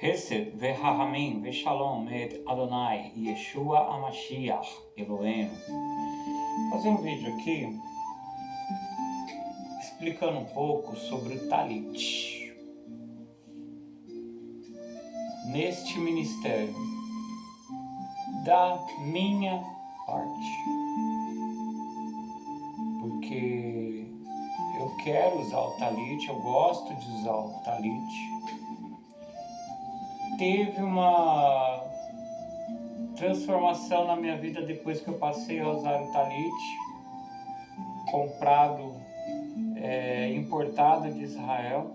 Hesed ve'Rahamim ve'Shalom et Adonai Yeshua HaMashiach Eloheinu. Vou fazer um vídeo aqui explicando um pouco sobre o Talit neste ministério da minha parte, porque eu quero usar o Talit, eu gosto de usar o Talit. Teve uma transformação na minha vida depois que eu passei a usar o Talit, comprado, importado de Israel,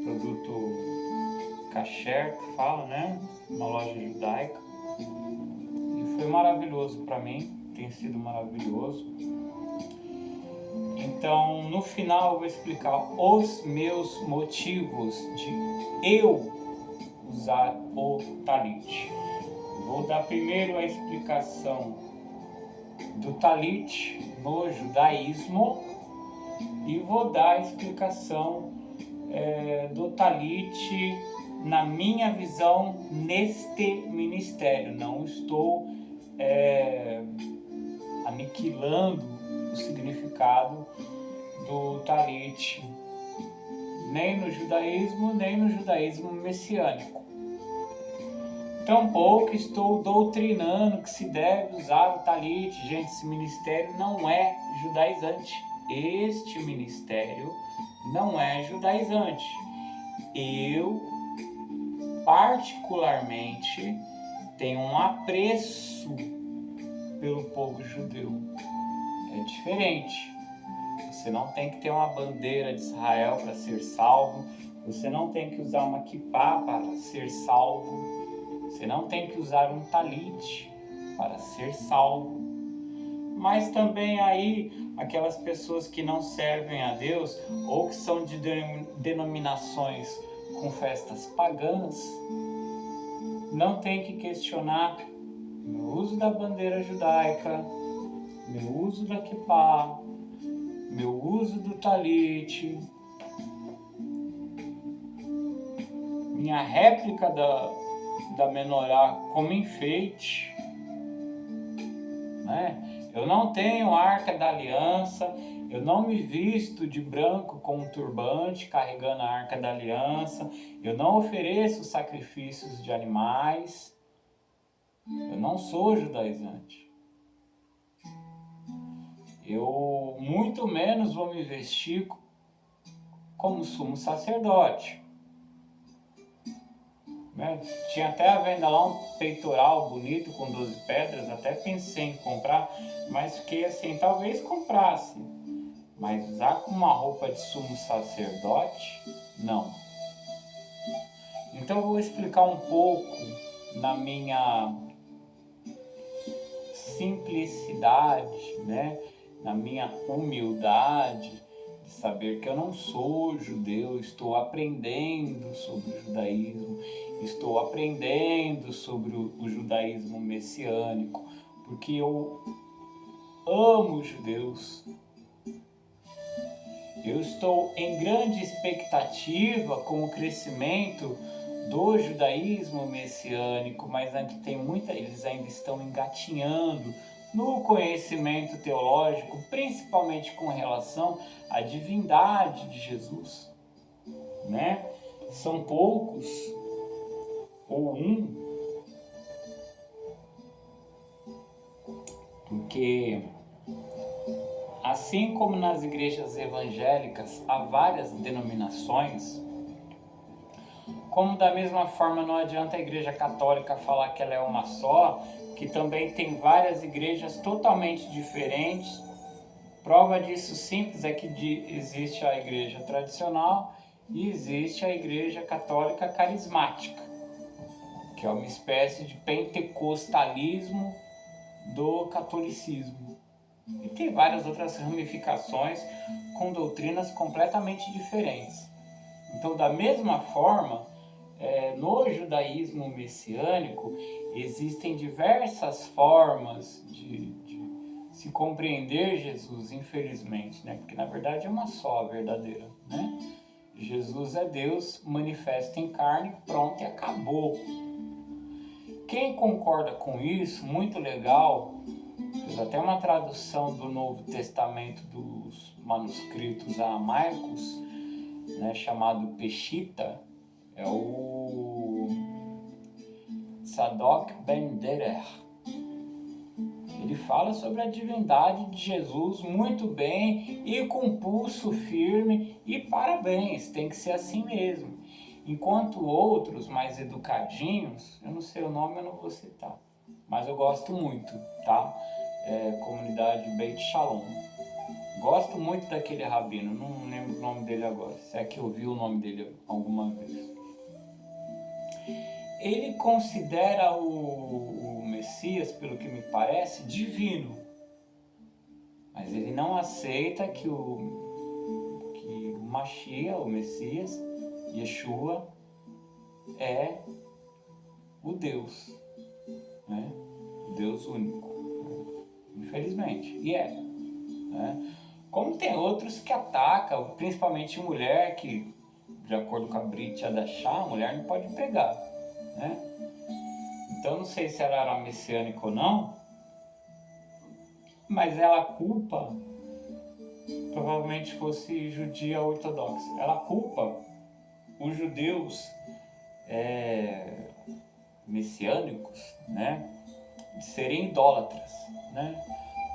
produto kasher, que fala, né? Uma loja judaica. E foi maravilhoso para mim, tem sido maravilhoso. Então, no final eu vou explicar os meus motivos de eu usar o Talit. Vou dar primeiro a explicação do Talit no judaísmo e vou dar a explicação do Talit na minha visão neste ministério. Não estou aniquilando o significado do Talit, nem no judaísmo messiânico. Tampouco estou doutrinando que se deve usar o Talit. Gente, esse ministério não é judaizante. Este ministério não é judaizante. Eu, particularmente, tenho um apreço pelo povo judeu. É diferente. Você não tem que ter uma bandeira de Israel para ser salvo. Você não tem que usar uma kippá para ser salvo. Você não tem que usar um talit para ser salvo. Mas também aí, aquelas pessoas que não servem a Deus ou que são de denominações com festas pagãs, não tem que questionar o uso da bandeira judaica, meu uso da kippá, meu uso do talit, minha réplica da menorá como enfeite, né? Eu não tenho arca da aliança, eu não me visto de branco com um turbante carregando a arca da aliança, eu não ofereço sacrifícios de animais, eu não sou judaizante. Eu muito menos vou me vestir como sumo sacerdote. Né? Tinha até à venda lá um peitoral bonito com 12 pedras, até pensei em comprar, mas fiquei assim, talvez comprasse. Mas usar com uma roupa de sumo sacerdote, não. Então eu vou explicar um pouco na minha simplicidade, né? Na minha humildade de saber que eu não sou judeu, estou aprendendo sobre o judaísmo, estou aprendendo sobre o judaísmo messiânico, porque eu amo os judeus. Eu estou em grande expectativa com o crescimento do judaísmo messiânico, mas eles ainda estão engatinhando no conhecimento teológico, principalmente com relação à divindade de Jesus, né? São poucos, ou porque assim como nas igrejas evangélicas há várias denominações, como da mesma forma não adianta a igreja católica falar que ela é uma só, que também tem várias igrejas totalmente diferentes. Prova disso simples é que existe a igreja tradicional e existe a igreja católica carismática, que é uma espécie de pentecostalismo do catolicismo. E tem várias outras ramificações com doutrinas completamente diferentes. Então, da mesma forma, no judaísmo messiânico existem diversas formas de se compreender Jesus, infelizmente, né? Porque na verdade é uma só a verdadeira, né? Jesus é Deus, manifesto em carne, pronto e acabou. Quem concorda com isso, muito legal, fiz até uma tradução do Novo Testamento dos manuscritos amaicos, né, chamado Peshitta, é o Tzadok Ben Derer. Ele fala sobre a divindade de Jesus muito bem e com pulso firme, e parabéns, tem que ser assim mesmo. Enquanto outros mais educadinhos, eu não sei o nome, eu não vou citar, mas eu gosto muito, tá? Comunidade Beit Shalom. Gosto muito daquele rabino, não lembro o nome dele agora, se é que eu vi o nome dele alguma vez. Ele considera o Messias, pelo que me parece, divino. Mas ele não aceita que o Mashiach, o Messias, Yeshua, é o Deus, né? O Deus único, infelizmente, e é, né? Como tem outros que atacam, principalmente mulher, que de acordo com a Brit Hadashah, a mulher não pode pregar, né? Então não sei se ela era messiânica ou não, mas ela culpa, provavelmente fosse judia ortodoxa, ela culpa os judeus messiânicos, né, de serem idólatras, né?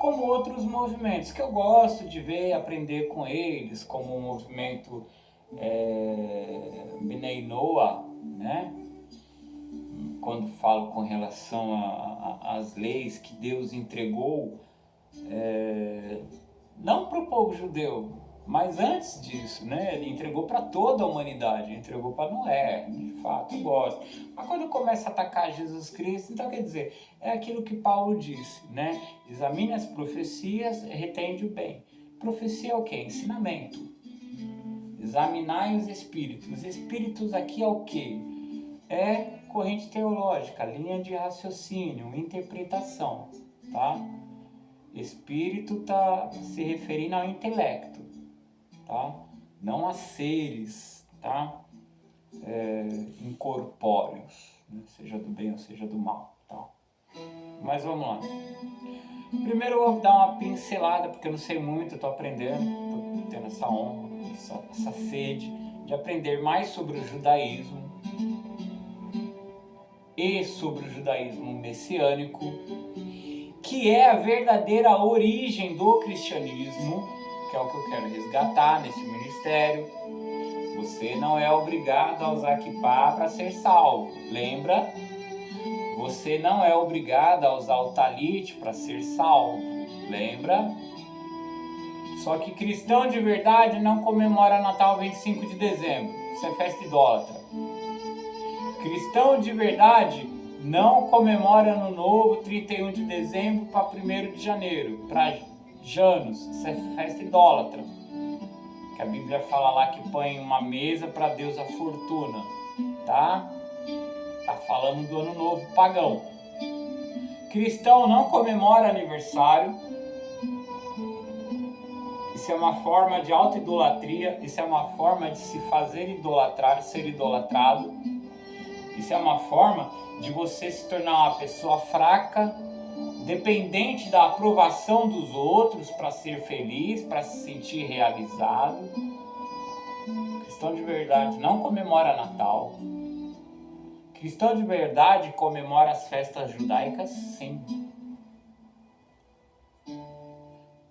Como outros movimentos que eu gosto de ver e aprender com eles, como o movimento Bnei Noah, né? Quando falo com relação às leis que Deus entregou, não para o povo judeu, mas antes disso, né? Ele entregou para toda a humanidade, entregou para Noé, de fato, eu gosto. Mas quando começa a atacar Jesus Cristo, então quer dizer, é aquilo que Paulo disse, né? Examine as profecias, retende o bem. Profecia é o quê? Ensinamento. Examinai os espíritos. Os espíritos aqui é o quê? É corrente teológica, linha de raciocínio, interpretação, tá? Espírito está se referindo ao intelecto, tá? Não a seres, tá? Incorpóreos, né? Seja do bem ou seja do mal, tá? Mas vamos lá. Primeiro eu vou dar uma pincelada, porque eu não sei muito, eu tô aprendendo, tô tendo essa honra, essa sede de aprender mais sobre o judaísmo e sobre o judaísmo messiânico, que é a verdadeira origem do cristianismo, que é o que eu quero resgatar nesse ministério. Você não é obrigado a usar kippá para ser salvo, lembra? Você não é obrigado a usar o talit para ser salvo, lembra? Só que cristão de verdade não comemora Natal 25 de dezembro, isso é festa idólatra. Cristão de verdade não comemora Ano Novo 31 de dezembro para 1º de janeiro, para Janus, isso é festa idólatra. Que a Bíblia fala lá que põe uma mesa para Deus a fortuna, tá? Tá falando do Ano Novo pagão. Cristão não comemora aniversário. Isso é uma forma de auto-idolatria, isso é uma forma de se fazer idolatrar, ser idolatrado. Isso é uma forma de você se tornar uma pessoa fraca, dependente da aprovação dos outros para ser feliz, para se sentir realizado. Cristão de verdade não comemora Natal. Cristão de verdade comemora as festas judaicas, sim.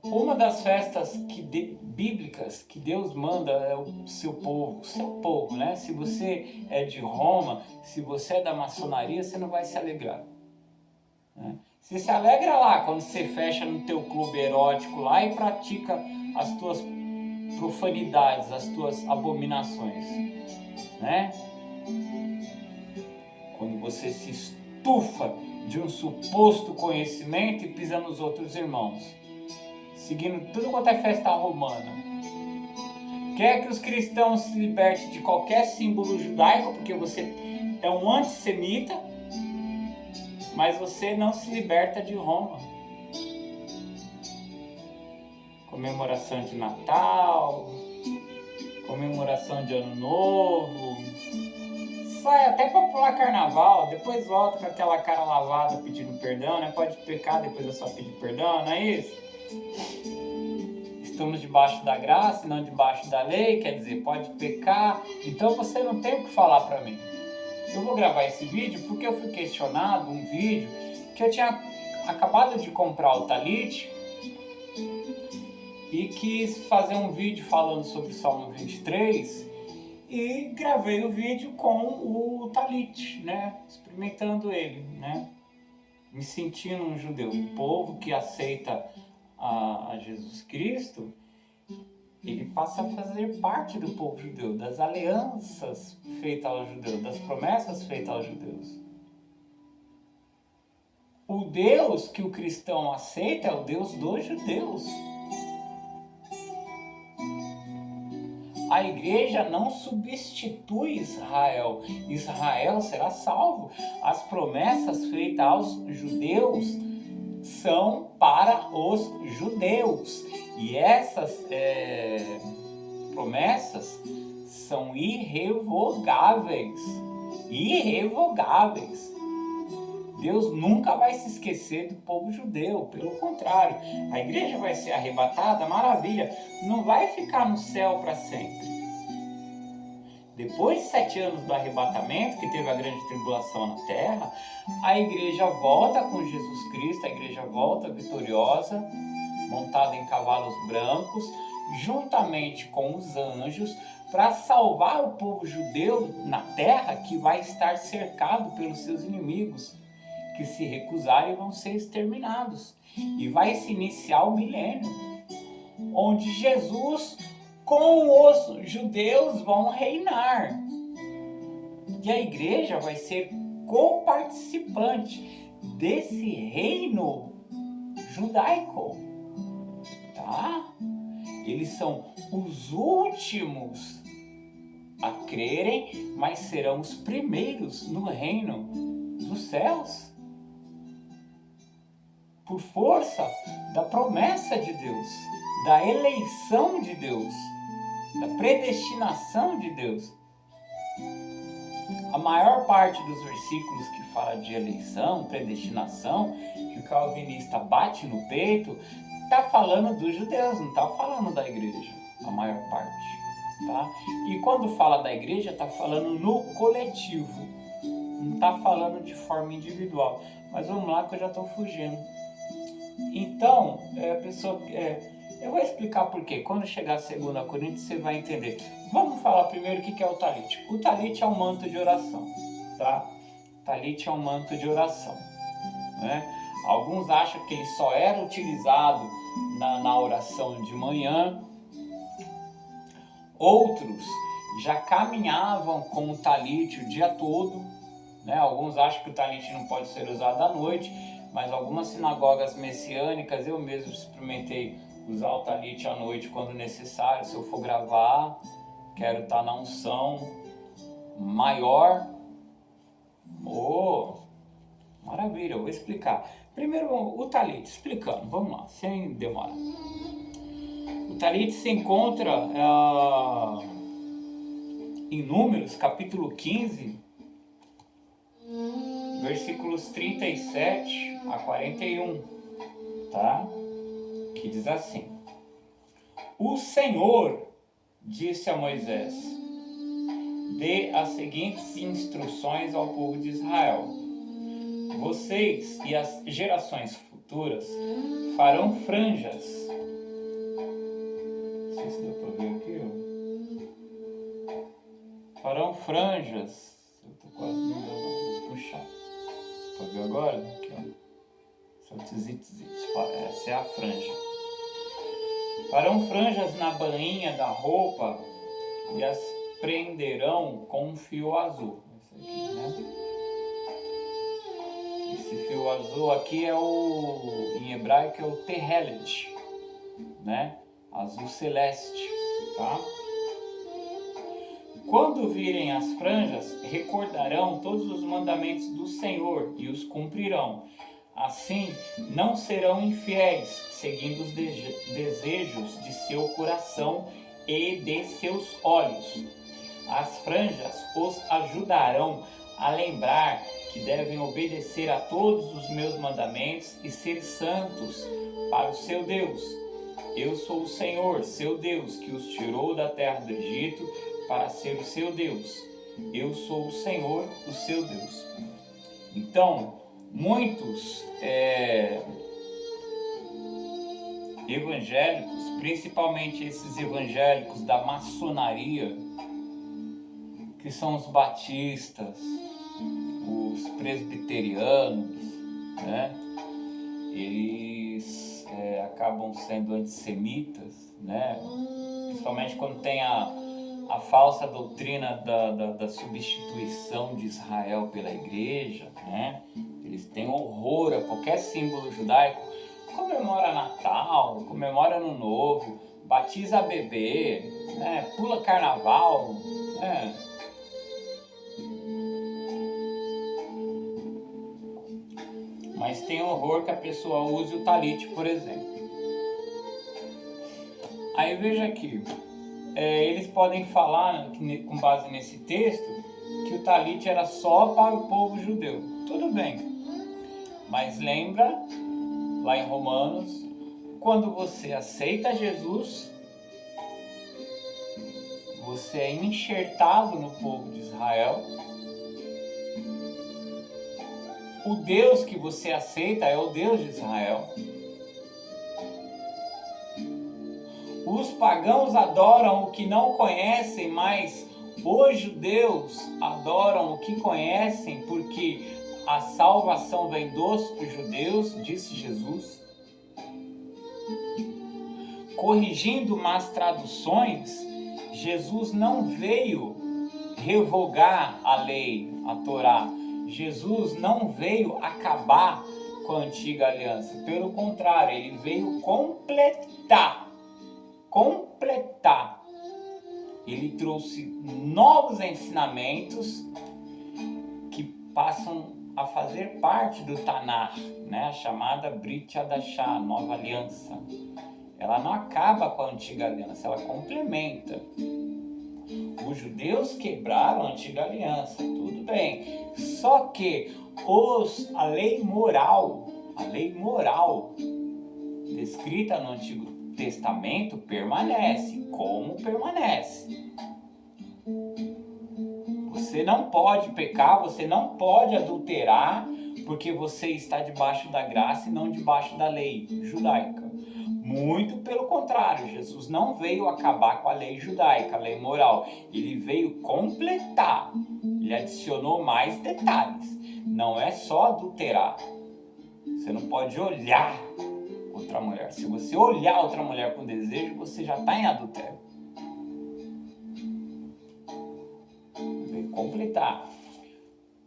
Uma das festas bíblicas que Deus manda é o seu povo, né? Se você é de Roma, se você é da maçonaria, você não vai se alegrar, né? Você se alegra lá quando você fecha no teu clube erótico lá e pratica as tuas profanidades, as tuas abominações, né? Quando você se estufa de um suposto conhecimento e pisa nos outros irmãos, seguindo tudo quanto é festa romana. Quer que os cristãos se libertem de qualquer símbolo judaico, porque você é um antissemita, mas você não se liberta de Roma. Comemoração de Natal, comemoração de ano novo, sai até pra pular carnaval, depois volta com aquela cara lavada pedindo perdão, né? Pode pecar, depois é só pedir perdão, não é isso? Estamos debaixo da graça e não debaixo da lei, quer dizer, pode pecar, então você não tem o que falar pra mim. Eu vou gravar esse vídeo porque eu fui questionado, um vídeo, que eu tinha acabado de comprar o Talit e quis fazer um vídeo falando sobre o Salmo 23 e gravei o vídeo com o Talit, né? Experimentando ele, né? Me sentindo um judeu, um povo que aceita a Jesus Cristo, ele passa a fazer parte do povo judeu, das alianças feitas aos judeus, das promessas feitas aos judeus. O Deus que o cristão aceita é o Deus dos judeus. A igreja não substitui Israel. Israel será salvo. As promessas feitas aos judeus são para os judeus. E essas promessas são irrevogáveis. Irrevogáveis. Deus nunca vai se esquecer do povo judeu, pelo contrário, a igreja vai ser arrebatada, maravilha, não vai ficar no céu para sempre. Depois de 7 anos do arrebatamento, que teve a grande tribulação na terra, a igreja volta com Jesus Cristo, a igreja volta vitoriosa, montada em cavalos brancos, juntamente com os anjos, para salvar o povo judeu na terra que vai estar cercado pelos seus inimigos, que se recusarem vão ser exterminados. E vai se iniciar o milênio, onde Jesus com os judeus vão reinar. E a igreja vai ser coparticipante desse reino judaico. Tá? Eles são os últimos a crerem, mas serão os primeiros no reino dos céus. Por força da promessa de Deus, da eleição de Deus, da predestinação de Deus. A maior parte dos versículos que fala de eleição, predestinação, que o calvinista bate no peito, está falando dos judeus, não está falando da igreja, a maior parte. Tá? E quando fala da igreja, está falando no coletivo, não está falando de forma individual. Mas vamos lá que eu já estou fugindo. Então, eu vou explicar por quê. Quando chegar a 2 Coríntios, você vai entender. Vamos falar primeiro o que é o talit. O talit é um manto de oração, tá? Talit é um manto de oração, né? Alguns acham que ele só era utilizado na oração de manhã. Outros já caminhavam com o talit o dia todo, né? Alguns acham que o talit não pode ser usado à noite, mas algumas sinagogas messiânicas, eu mesmo experimentei usar o talit à noite quando necessário. Se eu for gravar, quero estar na unção maior. Maravilha, eu vou explicar. Primeiro o talit, explicando, vamos lá, sem demora. O talit se encontra em Números, capítulo 15, versículos 37 a 41, tá? Que diz assim: O Senhor disse a Moisés: dê as seguintes instruções ao povo de Israel. Vocês e as gerações futuras farão franjas. Não sei se deu para ver aqui, ó. Farão franjas. Eu tô quase não dando, vou puxar. Para ver agora? Aqui, ó. Essa é a franja. Farão franjas na bainha da roupa e as prenderão com um fio azul. Esse aqui, né? Esse fio azul aqui em hebraico é o tehelet, né? Azul celeste, tá? Quando virem as franjas, recordarão todos os mandamentos do Senhor e os cumprirão. Assim, não serão infiéis, seguindo os desejos de seu coração e de seus olhos. As franjas os ajudarão a lembrar que devem obedecer a todos os meus mandamentos e ser santos para o seu Deus. Eu sou o Senhor, seu Deus, que os tirou da terra do Egito para ser o seu Deus. Eu sou o Senhor, o seu Deus. Então, muitos evangélicos, principalmente esses evangélicos da maçonaria, que são os batistas, os presbiterianos, né? Eles acabam sendo antissemitas, né? Principalmente quando tem a falsa doutrina da substituição de Israel pela igreja, né? Eles têm horror a qualquer símbolo judaico. Comemora Natal, comemora Ano Novo, batiza bebê, né? Pula carnaval, né? Mas tem horror que a pessoa use o talit, por exemplo. Aí veja aqui, eles podem falar, com base nesse texto, que o talit era só para o povo judeu. Tudo bem, mas lembra, lá em Romanos, quando você aceita Jesus, você é enxertado no povo de Israel. O Deus que você aceita é o Deus de Israel. Os pagãos adoram o que não conhecem, mas os judeus adoram o que conhecem, porque a salvação vem dos judeus, disse Jesus. Corrigindo más traduções, Jesus não veio revogar a lei, a Torá. Jesus não veio acabar com a antiga aliança. Pelo contrário, ele veio completar. Ele trouxe novos ensinamentos que passam a fazer parte do Tanar, né? A chamada Brit Hadashah, nova aliança. Ela não acaba com a antiga aliança, ela complementa. Os judeus quebraram a antiga aliança, tudo bem. Só que a lei moral descrita no Antigo Testamento permanece. Como permanece? Você não pode pecar, você não pode adulterar, porque você está debaixo da graça e não debaixo da lei judaica. Muito pelo contrário, Jesus não veio acabar com a lei judaica, a lei moral. Ele veio completar. Ele adicionou mais detalhes. Não é só adulterar. Você não pode olhar outra mulher. Se você olhar outra mulher com desejo, você já está em adultério. Veio completar.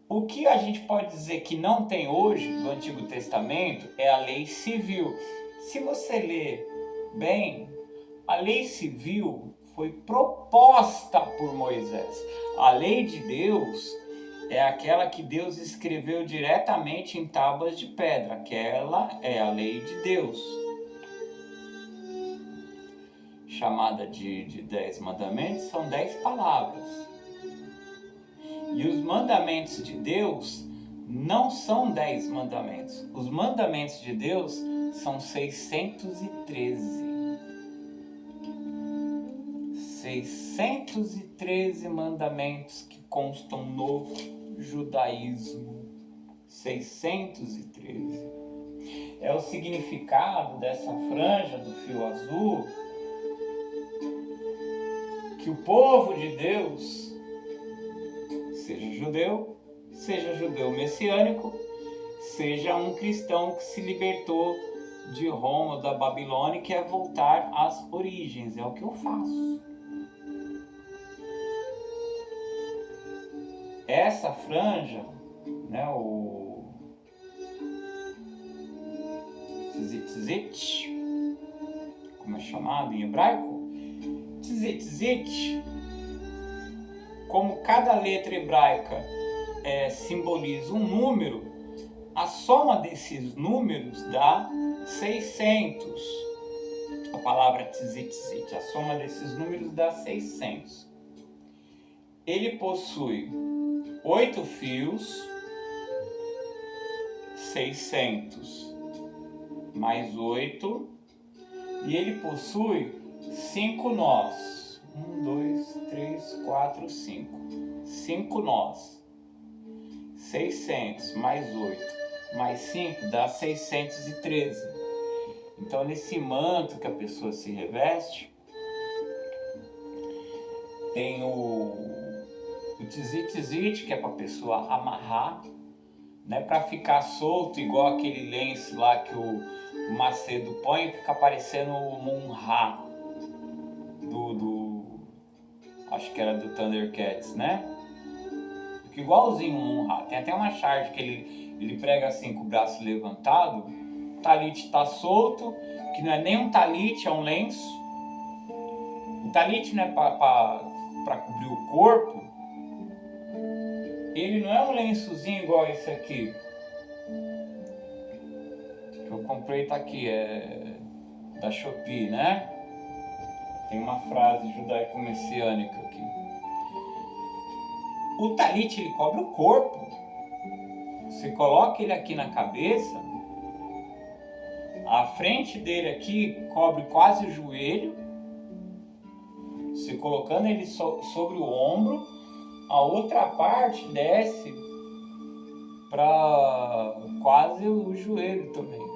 O que a gente pode dizer que não tem hoje no Antigo Testamento é a lei civil. Se você ler bem, a lei civil foi proposta por Moisés. A lei de Deus é aquela que Deus escreveu diretamente em tábuas de pedra. Aquela é a lei de Deus. Chamada de 10 mandamentos, são 10 palavras. E os mandamentos de Deus não são 10 mandamentos. Os mandamentos de Deus são 613. 613 mandamentos que constam no judaísmo. 613. É o significado dessa franja do fio azul que o povo de Deus, seja judeu messiânico, seja um cristão que se libertou de Roma, da Babilônia, e quer voltar às origens. É o que eu faço. Essa franja, né, o tzitzit, como é chamado em hebraico? Tzitzit, como cada letra hebraica simboliza um número, a soma desses números dá 600. a palavra tzit, tzit. A soma desses números dá 600. Ele possui 8 fios, 600 mais 8, e ele possui 5 nós. 1, 2, 3, 4, 5. 5 nós. 600 mais 8 mais 5 dá 613. Então, nesse manto que a pessoa se reveste, tem o tzit, tzit, que é para a pessoa amarrar, né, para ficar solto, igual aquele lenço lá que o Macedo põe, fica parecendo o Mun-Ra acho que era do Thundercats, né? Fica igualzinho o Mun-Ra. Tem até uma charge que ele prega assim com o braço levantado. O talit está solto, que não é nem um talit, é um lenço. O talit não é para cobrir o corpo. Ele não é um lençozinho igual esse aqui. Que eu comprei, tá aqui, é da Shopee, né? Tem uma frase judaico-messiânica aqui. O talit, ele cobre o corpo. Você coloca ele aqui na cabeça, a frente dele aqui cobre quase o joelho. Você colocando ele sobre o ombro, a outra parte desce para quase o joelho também.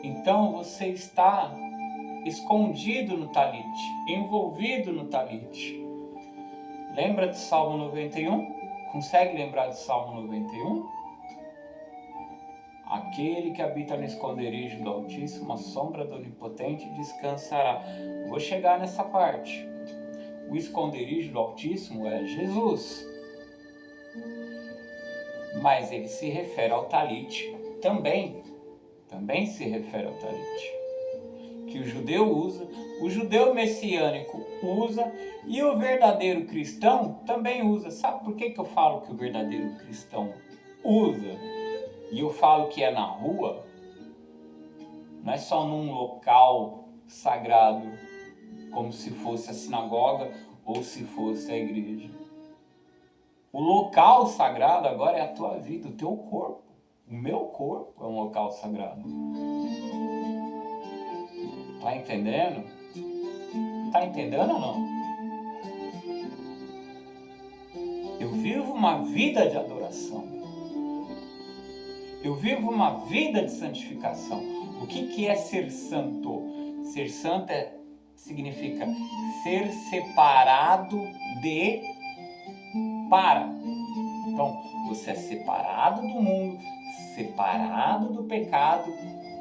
Então você está escondido no talit, envolvido no talit. Lembra de Salmo 91? Consegue lembrar de Salmo 91? Aquele que habita no esconderijo do Altíssimo, a sombra do Onipotente descansará. Vou chegar nessa parte. O esconderijo do Altíssimo é Jesus. Mas ele se refere ao talit também se refere ao talit, que o judeu usa, o judeu messiânico usa e o verdadeiro cristão também usa. Sabe por que eu falo que o verdadeiro cristão usa? E eu falo que é na rua, não é só num local sagrado, como se fosse a sinagoga ou se fosse a igreja. O local sagrado agora é a tua vida, o teu corpo. O meu corpo é um local sagrado. Tá entendendo? Tá entendendo ou não? Eu vivo uma vida de adoração. Eu vivo uma vida de santificação. O que é ser santo? Ser santo significa ser separado de para. Então, você é separado do mundo, separado do pecado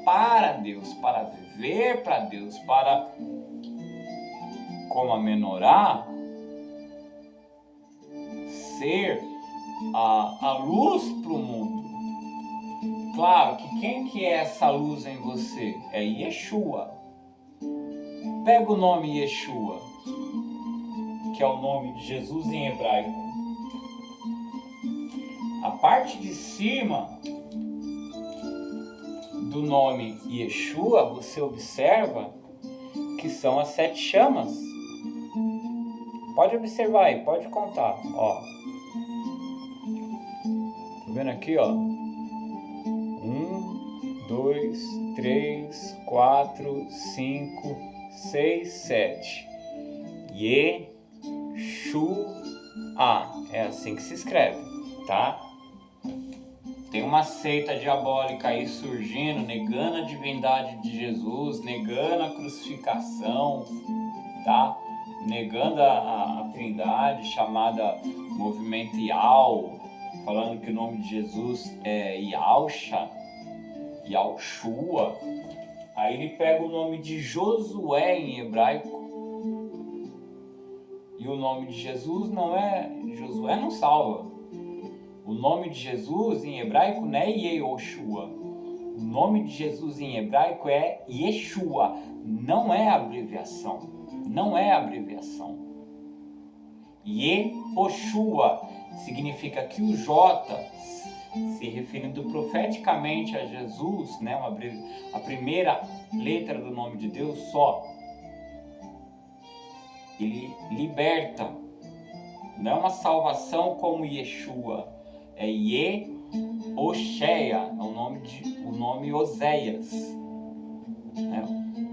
para Deus, para viver para Deus, para, como a menorá, ser a luz para o mundo. Claro que quem que é essa luz em você? É Yeshua. Pega o nome Yeshua, que é o nome de Jesus em hebraico. A parte de cima do nome Yeshua, você observa que são as 7 chamas. Pode observar aí, pode contar, ó. Tá vendo aqui, ó? 1, 2, 3, 4, 5, 6, 7. Yeshua. É assim que se escreve, tá? Tem uma seita diabólica aí surgindo, negando a divindade de Jesus, negando a crucificação, tá? Negando a trindade, chamada Movimento Yal, falando que o nome de Jesus é Yalsha, Yalshua. Aí ele pega o nome de Josué em hebraico, e o nome de Jesus não é... Josué não salva. O nome de Jesus em hebraico não é Yehoshua. O nome de Jesus em hebraico é Yeshua. Não é abreviação. Não é abreviação. Yehoshua significa que o J se referindo profeticamente a Jesus, né, a primeira letra do nome de Deus só. Ele liberta. Não é uma salvação como Yeshua, é Ye-Osheia, é o nome Oséias.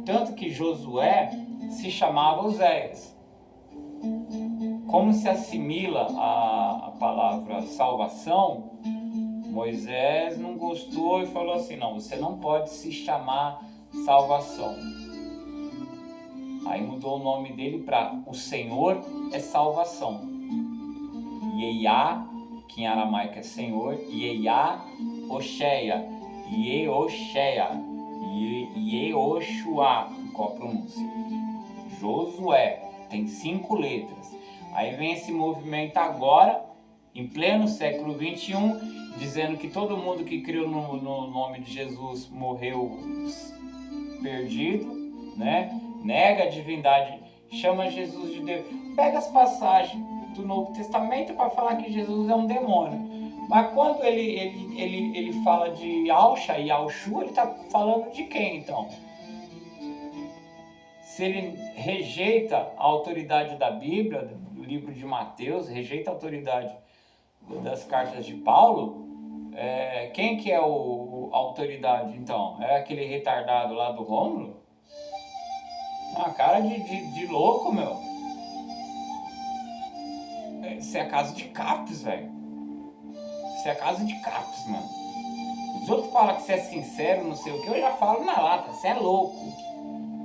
Tanto que Josué se chamava Oséias. Como se assimila a palavra salvação, Moisés não gostou e falou assim, não, você não pode se chamar salvação. Aí mudou o nome dele para o Senhor é salvação. Yeiá, que em aramaico é Senhor, Yeiá, Osheia, Ye-Osheia, Ye-Oshua, ficou a pronúncia. Josué, tem 5 letras. Aí vem esse movimento agora, em pleno século XXI, dizendo que todo mundo que criou no nome de Jesus morreu perdido, né? Nega a divindade, chama Jesus de Deus. Pega as passagens do Novo Testamento para falar que Jesus é um demônio. Mas quando ele fala de Alcha e Alchu, ele está falando de quem então? Se ele rejeita a autoridade da Bíblia, do livro de Mateus, rejeita a autoridade das cartas de Paulo, quem que é a autoridade então? É aquele retardado lá do Rômulo? Uma cara de louco, meu. Isso é a casa de Capes, velho. Isso é a casa de Capes, mano. Os outros falam que você é sincero, não sei o que, eu já falo na lata, você é louco.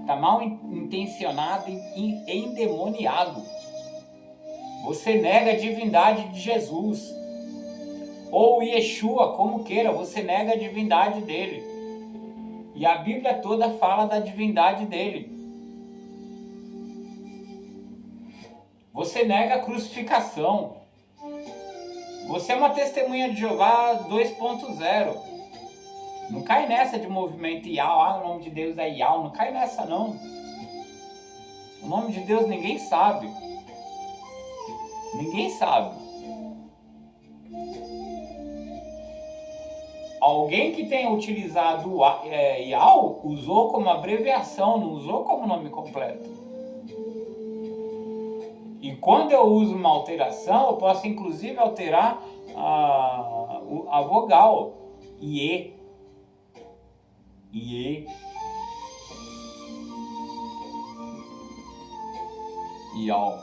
Tá mal intencionado e endemoniado. Você nega a divindade de Jesus. Ou Yeshua, como queira, você nega a divindade dele. E a Bíblia toda fala da divindade dele. Você nega a crucificação. Você é uma testemunha de Jeová 2.0. Não cai nessa de movimento Iau, o nome de Deus é Iau, não cai nessa não. O nome de Deus ninguém sabe. Ninguém sabe. Alguém que tenha utilizado Iau usou como abreviação, não usou como nome completo. E quando eu uso uma alteração, eu posso inclusive alterar a vogal. Ie. Ie. Iau.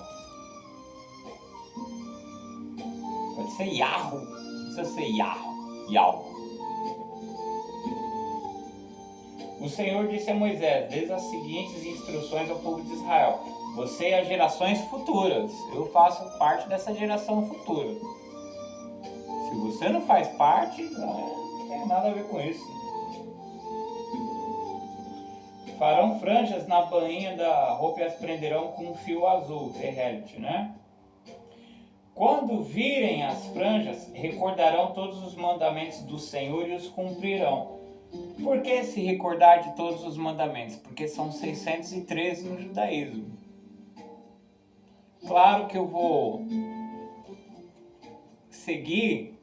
Pode ser Yahoo. Não precisa ser Yahoo. Iau. O Senhor disse a Moisés: "Dê as seguintes instruções ao povo de Israel. Você e as gerações futuras." Eu faço parte dessa geração futura. Se você não faz parte, não tem nada a ver com isso. Farão franjas na bainha da roupa e as prenderão com um fio azul, terrelite, né? Quando virem as franjas, recordarão todos os mandamentos do Senhor e os cumprirão. Por que se recordar de todos os mandamentos? Porque são 613 no judaísmo. Claro que eu vou seguir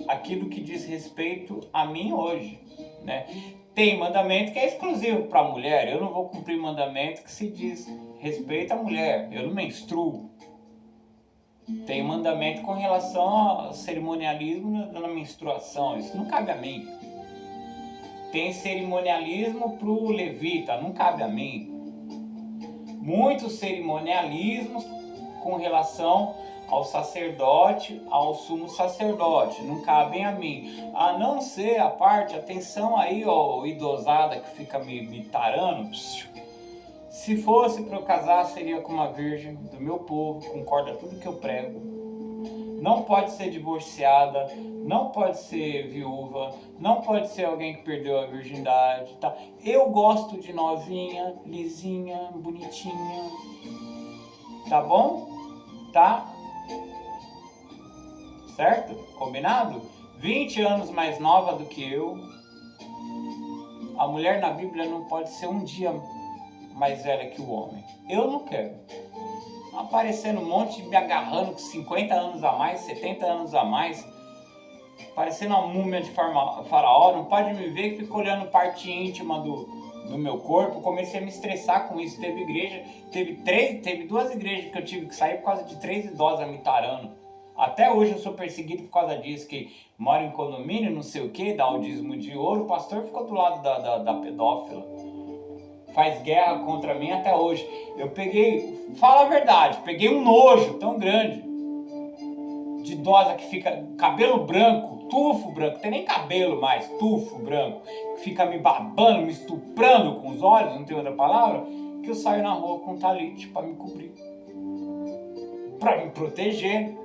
aquilo que diz respeito a mim hoje, né? Tem mandamento que é exclusivo para a mulher. Eu não vou cumprir mandamento que se diz respeito à mulher. Eu não menstruo. Tem mandamento com relação ao cerimonialismo na menstruação. Isso não cabe a mim. Tem cerimonialismo para o levita. Não cabe a mim. Muitos cerimonialismos com relação ao sacerdote, ao sumo sacerdote, não cabem a mim. A não ser a parte, atenção aí, ó, idosada que fica me tarando. Se fosse para eu casar, seria com uma virgem do meu povo, concorda tudo que eu prego. Não pode ser divorciada, não pode ser viúva, não pode ser alguém que perdeu a virgindade, tá? Eu gosto de novinha, lisinha, bonitinha, tá bom? Tá? Certo? Combinado? 20 anos mais nova do que eu. A mulher na Bíblia não pode ser um dia mais velha que o homem. Eu não quero. Aparecendo um monte me agarrando com 50 anos a mais, 70 anos a mais. parecendo uma múmia de faraó, não pode me ver que fica olhando parte íntima do meu corpo. Comecei a me estressar com isso. Teve igreja, teve 2 igrejas que eu tive que sair por causa de 3 idosas me tarando. Até hoje eu sou perseguido por causa disso, que mora em condomínio, não sei o que, dá o dízimo de ouro. O pastor ficou do lado da pedófila. Faz guerra contra mim até hoje. Eu peguei, fala a verdade, peguei um nojo tão grande de idosa que fica cabelo branco, tufo branco, tem nem cabelo mais, tufo branco, que fica me babando, me estuprando com os olhos, não tem outra palavra, que eu saio na rua com um talite para me cobrir, para me proteger,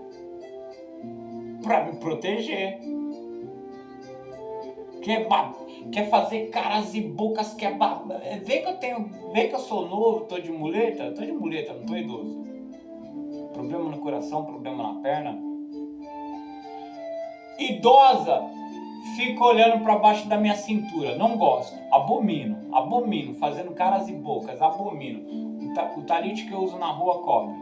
quer fazer caras e bocas, vê que eu sou novo, tô de muleta, não tô idoso. Problema no coração, problema na perna. Idosa, fica olhando para baixo da minha cintura, não gosto, abomino, fazendo caras e bocas, abomino. O talite que eu uso na rua cobre.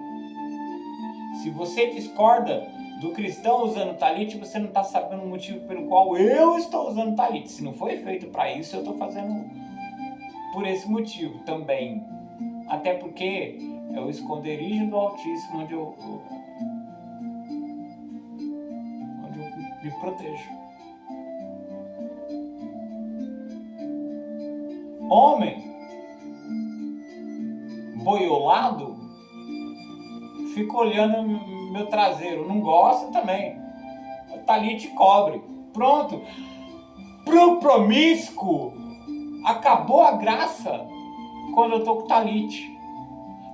Se você discorda do cristão usando talite, você não está sabendo o motivo pelo qual eu estou usando talite. Se não foi feito para isso, eu estou fazendo por esse motivo também. Até porque é o esconderijo do Altíssimo onde eu me protejo. Homem boiolado fica olhando meu traseiro, não gosta também. O talite cobre. Pronto. Pro promíscuo, acabou a graça quando eu tô com talite.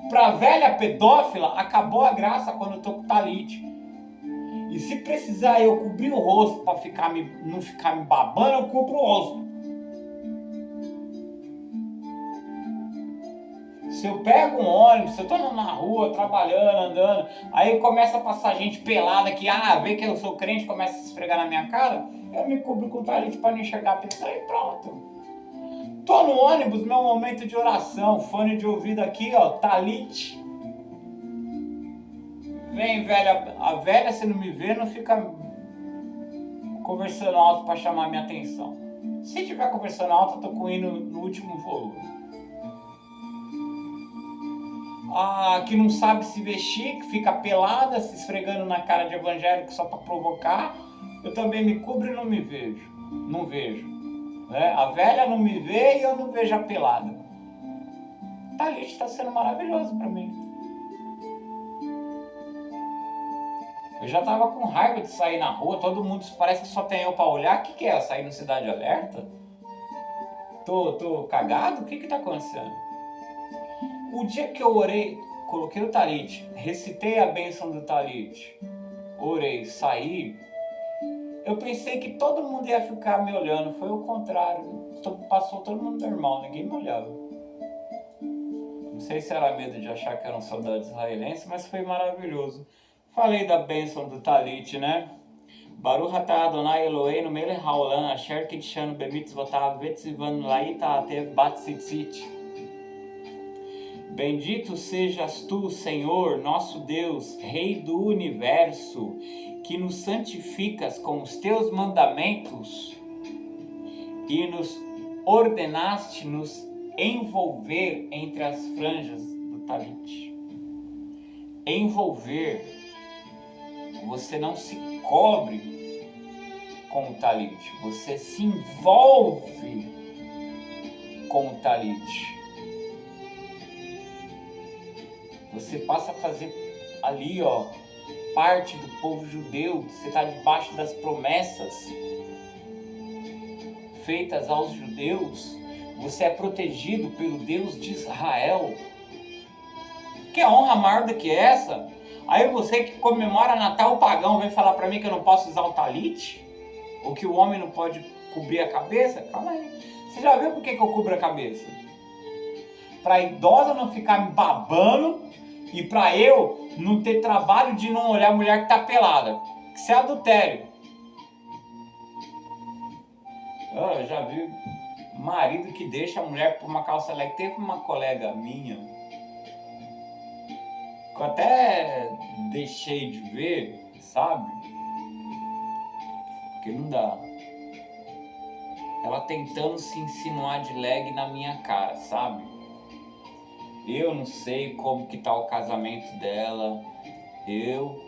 Pra velha pedófila, acabou a graça quando eu tô com talite. E se precisar eu cobrir o rosto para não ficar me babando, eu cubro o rosto. Se eu pego um ônibus, se eu tô na rua, trabalhando, andando, aí começa a passar gente pelada que, vê que eu sou crente, começa a se esfregar na minha cara, eu me cubro com talite para não enxergar a pessoa e pronto. Tô no ônibus, meu momento de oração, fone de ouvido aqui, ó, talite. Vem, velha, a velha, se não me vê, não fica conversando alto para chamar minha atenção. Se estiver conversando alto, eu tô com o hino no último volume. Que não sabe se vestir, que fica pelada, se esfregando na cara de evangélico só para provocar, eu também me cubro e não me vejo. Não vejo. Né? A velha não me vê e eu não vejo a pelada. Talite está sendo maravilhoso para mim. Eu já tava com raiva de sair na rua, todo mundo parece que só tem eu para olhar. O que é? Sair no Cidade Alerta? Tô cagado? O que tá acontecendo? O dia que eu orei, coloquei o talite, recitei a bênção do talite, orei, saí, eu pensei que todo mundo ia ficar me olhando, foi o contrário, passou todo mundo normal, ninguém me olhava. Não sei se era medo de achar que era um soldado israelense, mas foi maravilhoso. Falei da bênção do talite, né? Baruch atah Adonai Eloheinu melech haolam asher kitshanu bemitzvotav vetzivanu laita atev bat tzitzit. Bendito sejas tu, Senhor, nosso Deus, Rei do Universo, que nos santificas com os teus mandamentos e nos ordenaste nos envolver entre as franjas do talite. Envolver, você não se cobre com o talite, você se envolve com o talite. Você passa a fazer ali, parte do povo judeu. Você está debaixo das promessas feitas aos judeus. Você é protegido pelo Deus de Israel. Que honra maior do que essa? Aí você que comemora Natal pagão vem falar para mim que eu não posso usar o talite? Ou que o homem não pode cobrir a cabeça? Calma aí. Você já viu por que eu cubro a cabeça? Para a idosa não ficar me babando e para eu não ter trabalho de não olhar a mulher que tá pelada. Isso é adultério. Eu já vi marido que deixa a mulher por uma calça leg. Teve uma colega minha que eu até deixei de ver, sabe? porque não dá. Ela tentando se insinuar de leg na minha cara, sabe? Eu não sei como que tá o casamento dela. Eu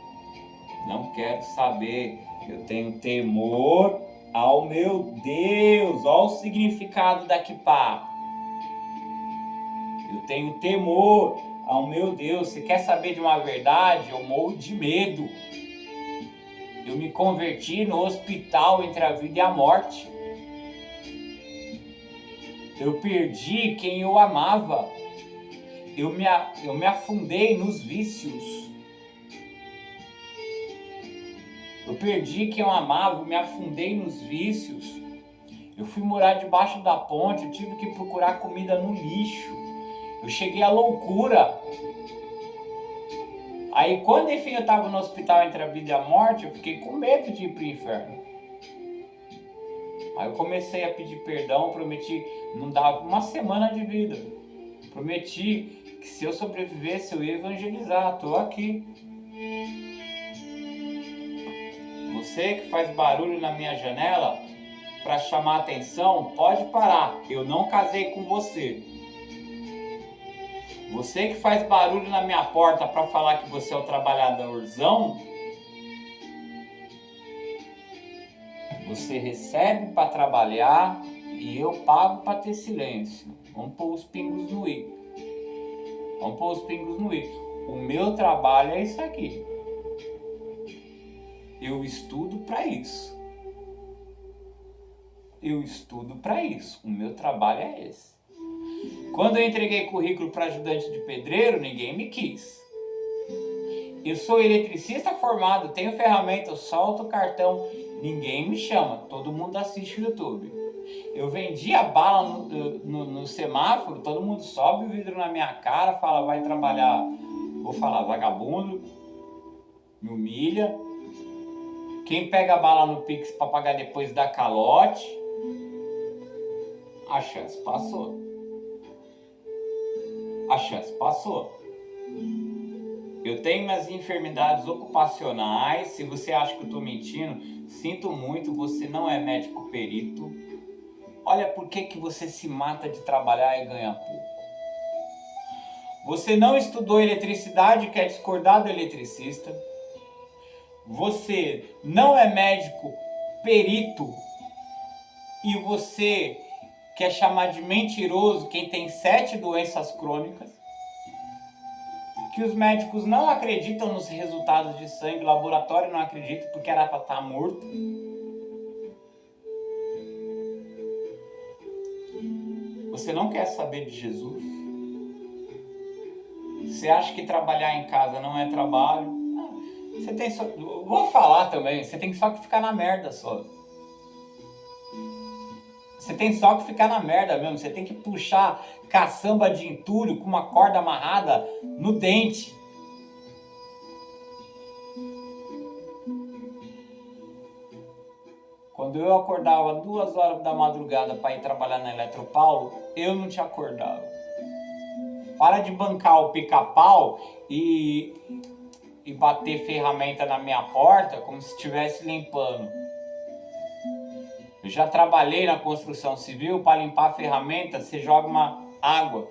não quero saber. Eu tenho temor ao meu Deus. Olha o significado da kippah. Eu tenho temor ao meu Deus. Se quer saber de uma verdade, eu morro de medo. Eu me converti no hospital entre a vida e a morte. Eu perdi quem eu amava. Eu me afundei nos vícios. Eu perdi quem eu amava, eu me afundei nos vícios. Eu fui morar debaixo da ponte, eu tive que procurar comida no lixo. Eu cheguei à loucura. Aí quando enfim eu estava no hospital entre a vida e a morte, eu fiquei com medo de ir para o inferno. Aí eu comecei a pedir perdão, prometi, não dava uma semana de vida. Prometi que se eu sobrevivesse eu ia evangelizar, estou aqui. Você que faz barulho na minha janela para chamar atenção, pode parar, eu não casei com você. Você que faz barulho na minha porta para falar que você é o trabalhadorzão, você recebe para trabalhar e eu pago para ter silêncio. Vamos pôr os pingos no i. Vamos pôr os pingos no i. O meu trabalho é isso aqui. Eu estudo para isso. Eu estudo para isso. O meu trabalho é esse. Quando eu entreguei currículo para ajudante de pedreiro, ninguém me quis. Eu sou eletricista formado, tenho ferramenta, eu solto o cartão, ninguém me chama, todo mundo assiste o YouTube. Eu vendia bala no semáforo, todo mundo sobe o vidro na minha cara, fala vai trabalhar, vou falar vagabundo, me humilha. Quem pega a bala no Pix para pagar depois dá calote, a chance passou. A chance passou. Eu tenho minhas enfermidades ocupacionais. Se você acha que eu estou mentindo, sinto muito, você não é médico perito. Olha por que você se mata de trabalhar e ganha pouco. Você não estudou eletricidade e quer discordar do eletricista. Você não é médico perito e você quer chamar de mentiroso quem tem 7 doenças crônicas. Que os médicos não acreditam nos resultados de sangue, o laboratório não acredita porque era para estar morto. Você não quer saber de Jesus? Você acha que trabalhar em casa não é trabalho? Você tem só... Vou falar também, você tem só que ficar na merda só. Você tem só que ficar na merda mesmo, você tem que puxar caçamba de entulho com uma corda amarrada no dente. Quando eu acordava 2 horas da madrugada para ir trabalhar na Eletropaulo, eu não te acordava. Para de bancar o pica-pau e bater ferramenta na minha porta como se estivesse limpando. Eu já trabalhei na construção civil, para limpar a ferramenta você joga uma água.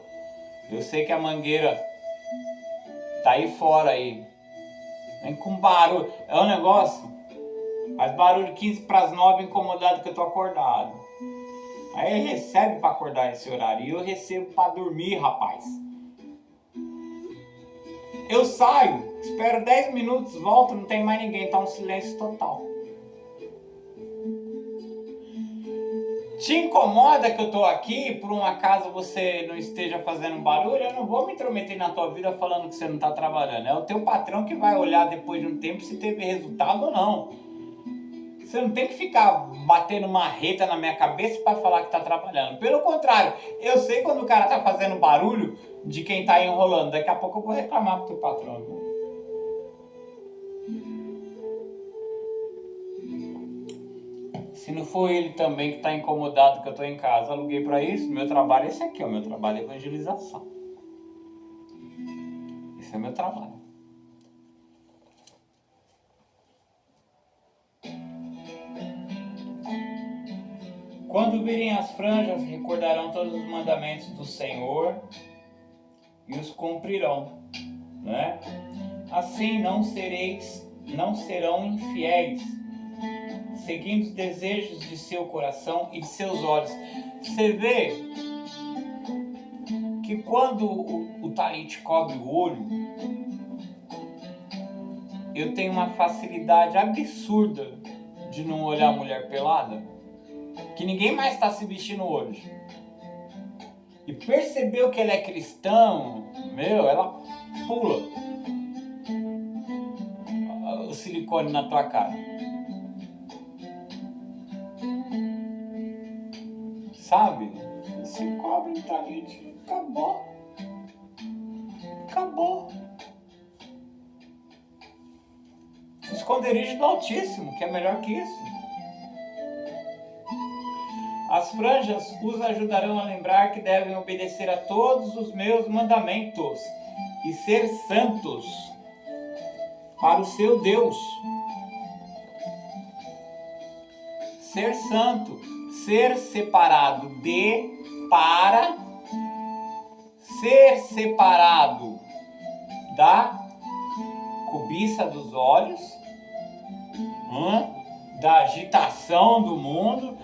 Eu sei que a mangueira tá aí fora aí. Vem com barulho. É um negócio. Faz barulho 15 para as 9, incomodado que eu tô acordado. Aí ele recebe para acordar esse horário e eu recebo para dormir, rapaz. Eu saio, espero 10 minutos, volto, não tem mais ninguém, tá um silêncio total. Te incomoda que eu tô aqui, por um acaso você não esteja fazendo barulho? Eu não vou me intrometer na tua vida falando que você não tá trabalhando. É o teu patrão que vai olhar depois de um tempo se teve resultado ou não. Você não tem que ficar batendo marreta na minha cabeça para falar que tá trabalhando. Pelo contrário, eu sei quando o cara tá fazendo barulho de quem tá enrolando. Daqui a pouco eu vou reclamar pro teu patrão. Se não for ele também que tá incomodado que eu tô em casa, aluguei para isso, meu trabalho é esse aqui, ó. Meu trabalho é evangelização. Esse é meu trabalho. Quando virem as franjas, recordarão todos os mandamentos do Senhor e os cumprirão, né? Assim não serão infiéis, seguindo os desejos de seu coração e de seus olhos. Você vê que quando o talit cobre o olho, eu tenho uma facilidade absurda de não olhar a mulher pelada, que ninguém mais está se vestindo hoje. E percebeu que ela é cristã, ela pula o silicone na tua cara. Sabe? Se cobre o talit, acabou. Acabou. Esconderijo do Altíssimo, que é melhor que isso. As franjas os ajudarão a lembrar que devem obedecer a todos os meus mandamentos e ser santos para o seu Deus. Ser santo, ser separado para, ser separado da cobiça dos olhos, da agitação do mundo.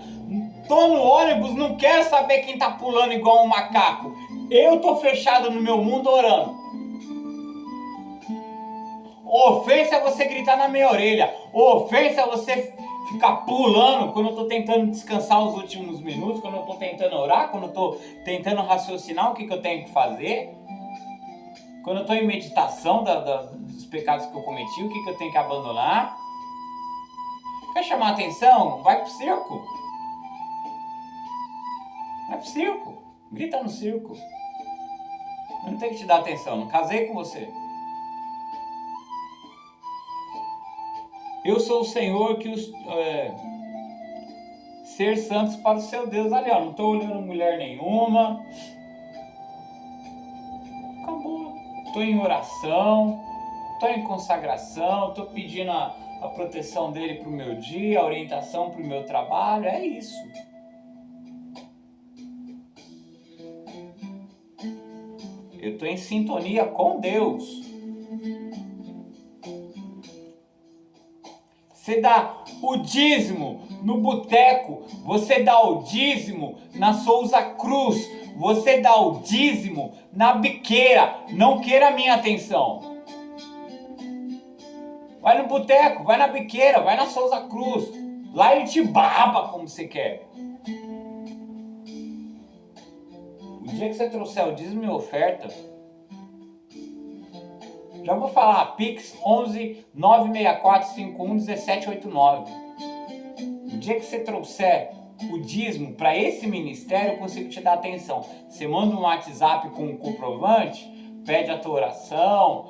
Tô no ônibus, não quero saber quem tá pulando igual um macaco. Eu tô fechado no meu mundo orando. Ofensa é você gritar na minha orelha. Ofensa é você ficar pulando quando eu tô tentando descansar os últimos minutos, quando eu tô tentando orar, quando eu tô tentando raciocinar o que eu tenho que fazer. Quando eu tô em meditação dos pecados que eu cometi, o que eu tenho que abandonar. Quer chamar a atenção? Vai pro circo. Vai pro circo. Grita no circo. Eu não tenho que te dar atenção. Não casei com você. Eu sou o Senhor que os... ser santos para o seu Deus. Ali, ó. Não estou olhando mulher nenhuma. Acabou. Estou em oração. Estou em consagração. Estou pedindo a proteção dele para o meu dia. A orientação para o meu trabalho. É isso. Eu estou em sintonia com Deus. Você dá o dízimo no boteco, você dá o dízimo na Souza Cruz, você dá o dízimo na biqueira. Não queira a minha atenção. Vai no boteco, vai na biqueira, vai na Souza Cruz. Lá ele te baba como você quer. O dia que você trouxer o dízimo e oferta, já vou falar, Pix 11 964 51 1789. O dia que você trouxer o dízimo para esse ministério, eu consigo te dar atenção. Você manda um WhatsApp com um comprovante, pede a tua oração,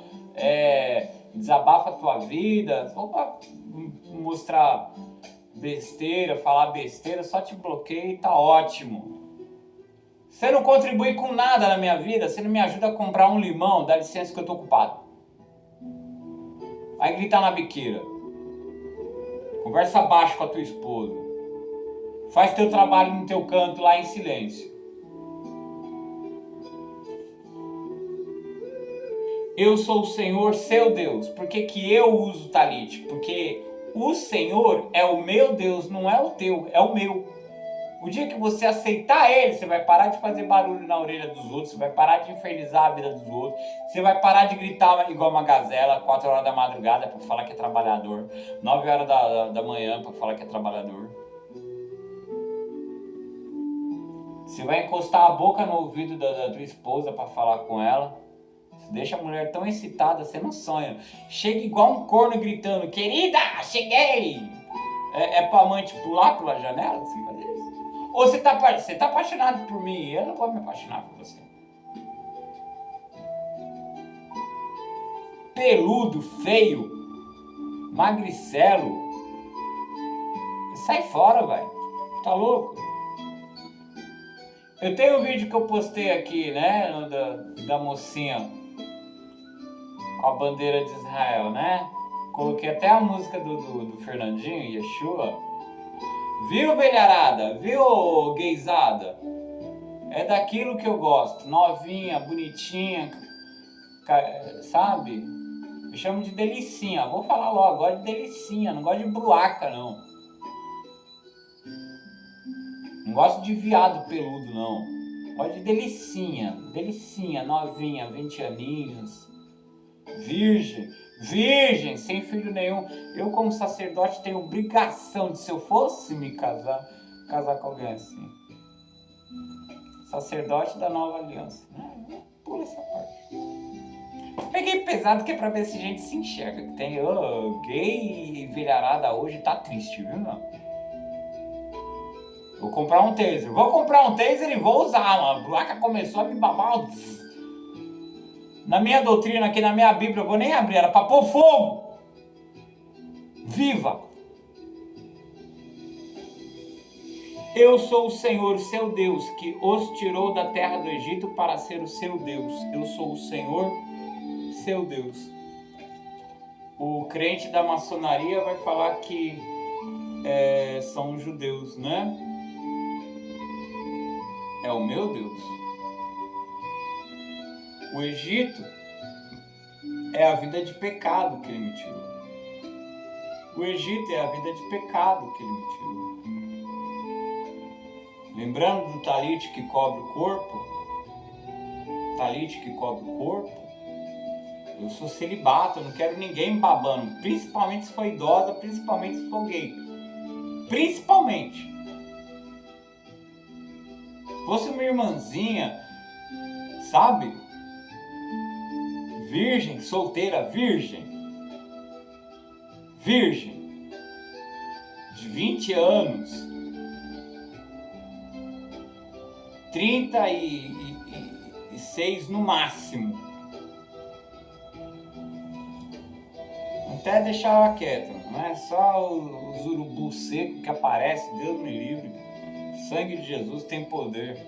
desabafa a tua vida, ou para mostrar besteira, falar besteira, só te bloqueia e tá ótimo. Você não contribui com nada na minha vida, você não me ajuda a comprar um limão, dá licença que eu tô ocupado. Vai gritar na biqueira. Conversa baixo com a tua esposa. Faz teu trabalho no teu canto lá em silêncio. Eu sou o Senhor, seu Deus. Por que que eu uso talit? Porque o Senhor é o meu Deus, não é o teu, é o meu. O dia que você aceitar ele, você vai parar de fazer barulho na orelha dos outros, você vai parar de infernizar a vida dos outros, você vai parar de gritar igual uma gazela, 4 horas da madrugada para falar que é trabalhador, 9 horas da manhã para falar que é trabalhador. Você vai encostar a boca no ouvido da tua esposa para falar com ela. Você deixa a mulher tão excitada, você não sonha. Chega igual um corno gritando, querida, cheguei! É pra amante pular pela janela? Você fazer isso? Ou você tá apaixonado por mim? Eu não vou me apaixonar por você. Peludo, feio, magricelo. Sai fora, velho. Tá louco? Eu tenho um vídeo que eu postei aqui, né? Da mocinha com a bandeira de Israel, né? Coloquei até a música do Fernandinho, Yeshua. Viu, velharada? Viu, gaysada? É daquilo que eu gosto. Novinha, bonitinha, sabe? Eu chamo de delicinha. Vou falar logo, gosto de delicinha, não gosto de bruaca, não. Não gosto de viado peludo, não. Gosto de delicinha. Delicinha, novinha, 20 aninhos. Virgem, sem filho nenhum. Eu, como sacerdote, tenho obrigação de, se eu fosse me casar com alguém assim. Sacerdote da nova aliança. Pula essa parte. Peguei pesado que é pra ver se a gente se enxerga. Que tem gay e velharada hoje tá triste, viu, não? Vou comprar um taser e vou usar, mano. A bruaca começou a me babar. Na minha doutrina, aqui na minha Bíblia, eu vou nem abrir, era pra pôr fogo. Viva! Eu sou o Senhor, seu Deus, que os tirou da terra do Egito para ser o seu Deus. Eu sou o Senhor, seu Deus. O crente da maçonaria vai falar que são judeus, né? É o meu Deus. O Egito é a vida de pecado que ele me tirou. O Egito é a vida de pecado que ele me tirou. Lembrando do talite que cobre o corpo? Talite que cobre o corpo? Eu sou celibato, eu não quero ninguém me babando. Principalmente se for idosa, principalmente se for gay. Principalmente. Se fosse uma irmãzinha, sabe? Virgem, solteira, virgem. De 20 anos. 36 no máximo. Até deixar ela quieta. Não é só os urubu seco que aparece, Deus me livre. Sangue de Jesus tem poder.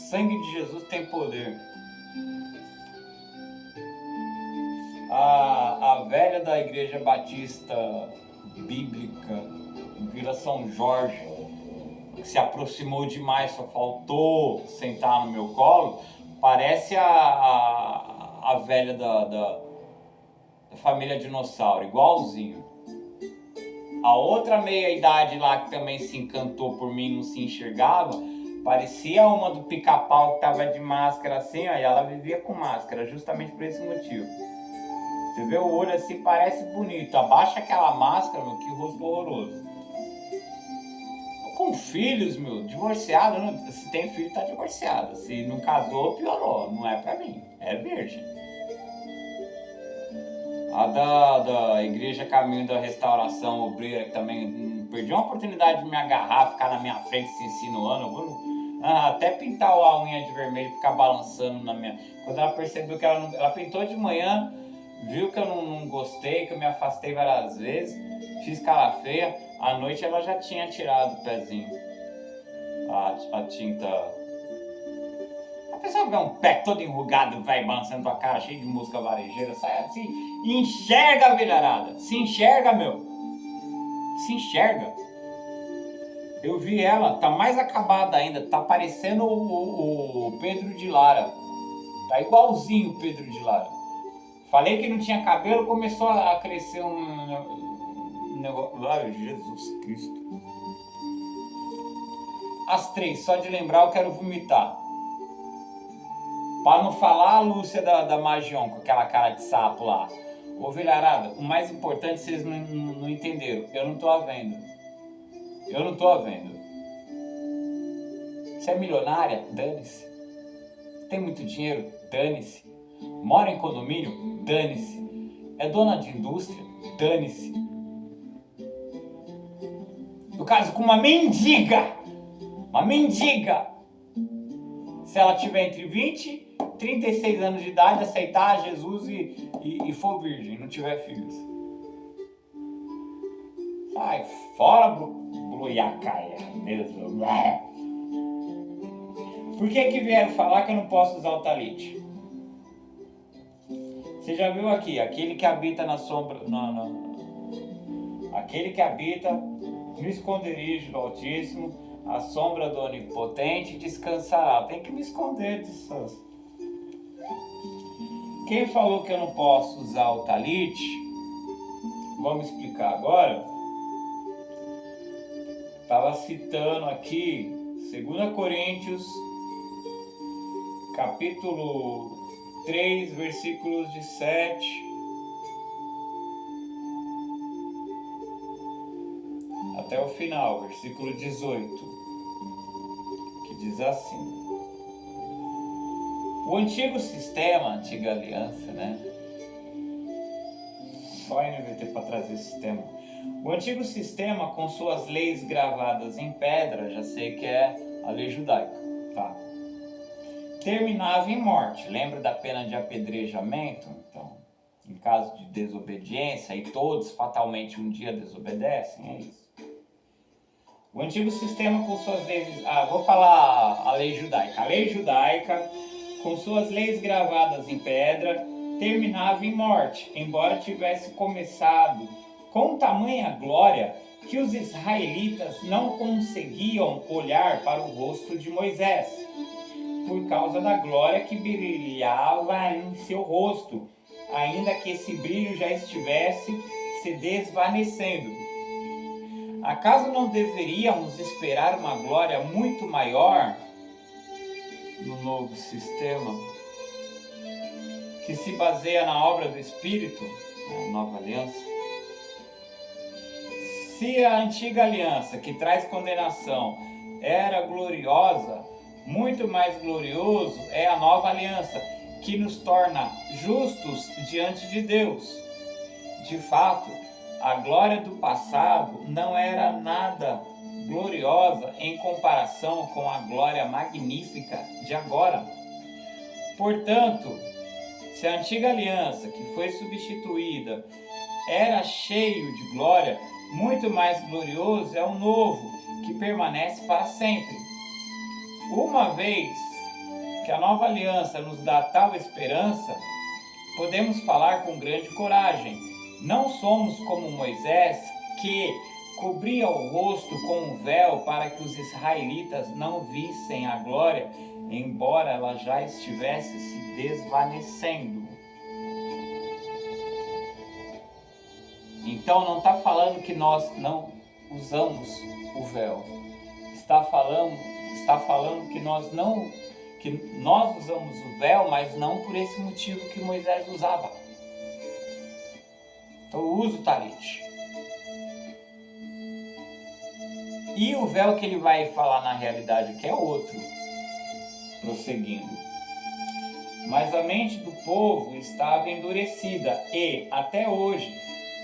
Sangue de Jesus tem poder. A velha da Igreja Batista Bíblica em Vila São Jorge, que se aproximou demais, só faltou sentar no meu colo, parece a velha da família dinossauro, igualzinho. A outra meia-idade lá que também se encantou por mim, não se enxergava, parecia uma do Pica-Pau que tava de máscara assim, ó, e ela vivia com máscara, justamente por esse motivo. Você vê o olho assim, parece bonito, abaixa aquela máscara, meu, que rosto horroroso. Com filhos, meu, divorciado, não, se tem filho tá divorciado, se não casou, piorou, não é pra mim, é virgem. A da Igreja Caminho da Restauração Obreira, que também perdi uma oportunidade de me agarrar, ficar na minha frente se insinuando, eu vou até pintar a unha de vermelho, ficar balançando na minha... Quando ela percebeu que ela pintou de manhã, viu que eu não gostei, que eu me afastei várias vezes, fiz cara feia, à noite ela já tinha tirado o pezinho, a tinta. A pessoa vê um pé todo enrugado, vai balançando tua cara, cheio de música varejeira, sai assim, e enxerga, velharada, se enxerga, meu, se enxerga. Eu vi ela, tá mais acabada ainda, tá parecendo o Pedro de Lara, tá igualzinho o Pedro de Lara. Falei que não tinha cabelo, começou a crescer um negócio. Ai, Jesus Cristo. As 3, só de lembrar eu quero vomitar. Para não falar a Lúcia da Magion, com aquela cara de sapo lá. Ô, velharada, o mais importante vocês não entenderam. Eu não tô à venda. Você é milionária? Dane-se. Tem muito dinheiro? Dane-se. Mora em condomínio? Dane-se. É dona de indústria? Dane-se. Eu caso com uma mendiga! Uma mendiga! Se ela tiver entre 20 e 36 anos de idade, aceitar Jesus e for virgem, não tiver filhos. Sai fora, Bluiacaia. Por que vieram falar que eu não posso usar o talite? Você já viu aqui, aquele que habita na sombra, aquele que habita No esconderijo do Altíssimo, à sombra do Onipotente descansará. Tem que me esconder disso. Quem falou que eu não posso usar o talit? Vamos explicar agora. Estava citando aqui 2 Coríntios, capítulo 3, versículos de 7 até o final, versículo 18, que diz assim: o antigo sistema, a antiga aliança, né? Só a NVT para trazer esse sistema. O antigo sistema, com suas leis gravadas em pedra, já sei que é a lei judaica, tá? Terminava em morte. Lembra da pena de apedrejamento? Então, em caso de desobediência, e todos fatalmente um dia desobedecem, é isso. O antigo sistema com suas leis... vou falar a lei judaica. A lei judaica, com suas leis gravadas em pedra, terminava em morte, embora tivesse começado com tamanha glória que os israelitas não conseguiam olhar para o rosto de Moisés, por causa da glória que brilhava em seu rosto, ainda que esse brilho já estivesse se desvanecendo. Acaso não deveríamos esperar uma glória muito maior no novo sistema, que se baseia na obra do Espírito, a nova aliança? Se a antiga aliança, que traz condenação, era gloriosa, muito mais glorioso é a nova aliança, que nos torna justos diante de Deus. De fato, a glória do passado não era nada gloriosa em comparação com a glória magnífica de agora. Portanto, se a antiga aliança, que foi substituída, era cheio de glória, muito mais glorioso é o novo, que permanece para sempre. Uma vez que a nova aliança nos dá tal esperança, podemos falar com grande coragem. Não somos como Moisés, que cobria o rosto com um véu para que os israelitas não vissem a glória, embora ela já estivesse se desvanecendo. Então não está falando que nós não usamos o véu. Está falando que nós usamos o véu, mas não por esse motivo que Moisés usava. Então eu uso o talit. E o véu que ele vai falar na realidade que é outro. Prosseguindo. Mas a mente do povo estava endurecida e, até hoje,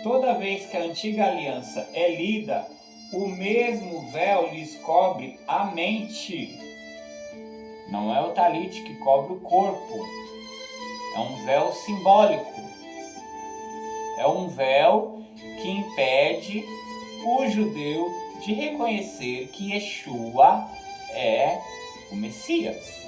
toda vez que a antiga aliança é lida, o mesmo véu lhes cobre a mente. Não é o talit que cobre o corpo. É um véu simbólico. É um véu que impede o judeu de reconhecer que Yeshua é o Messias.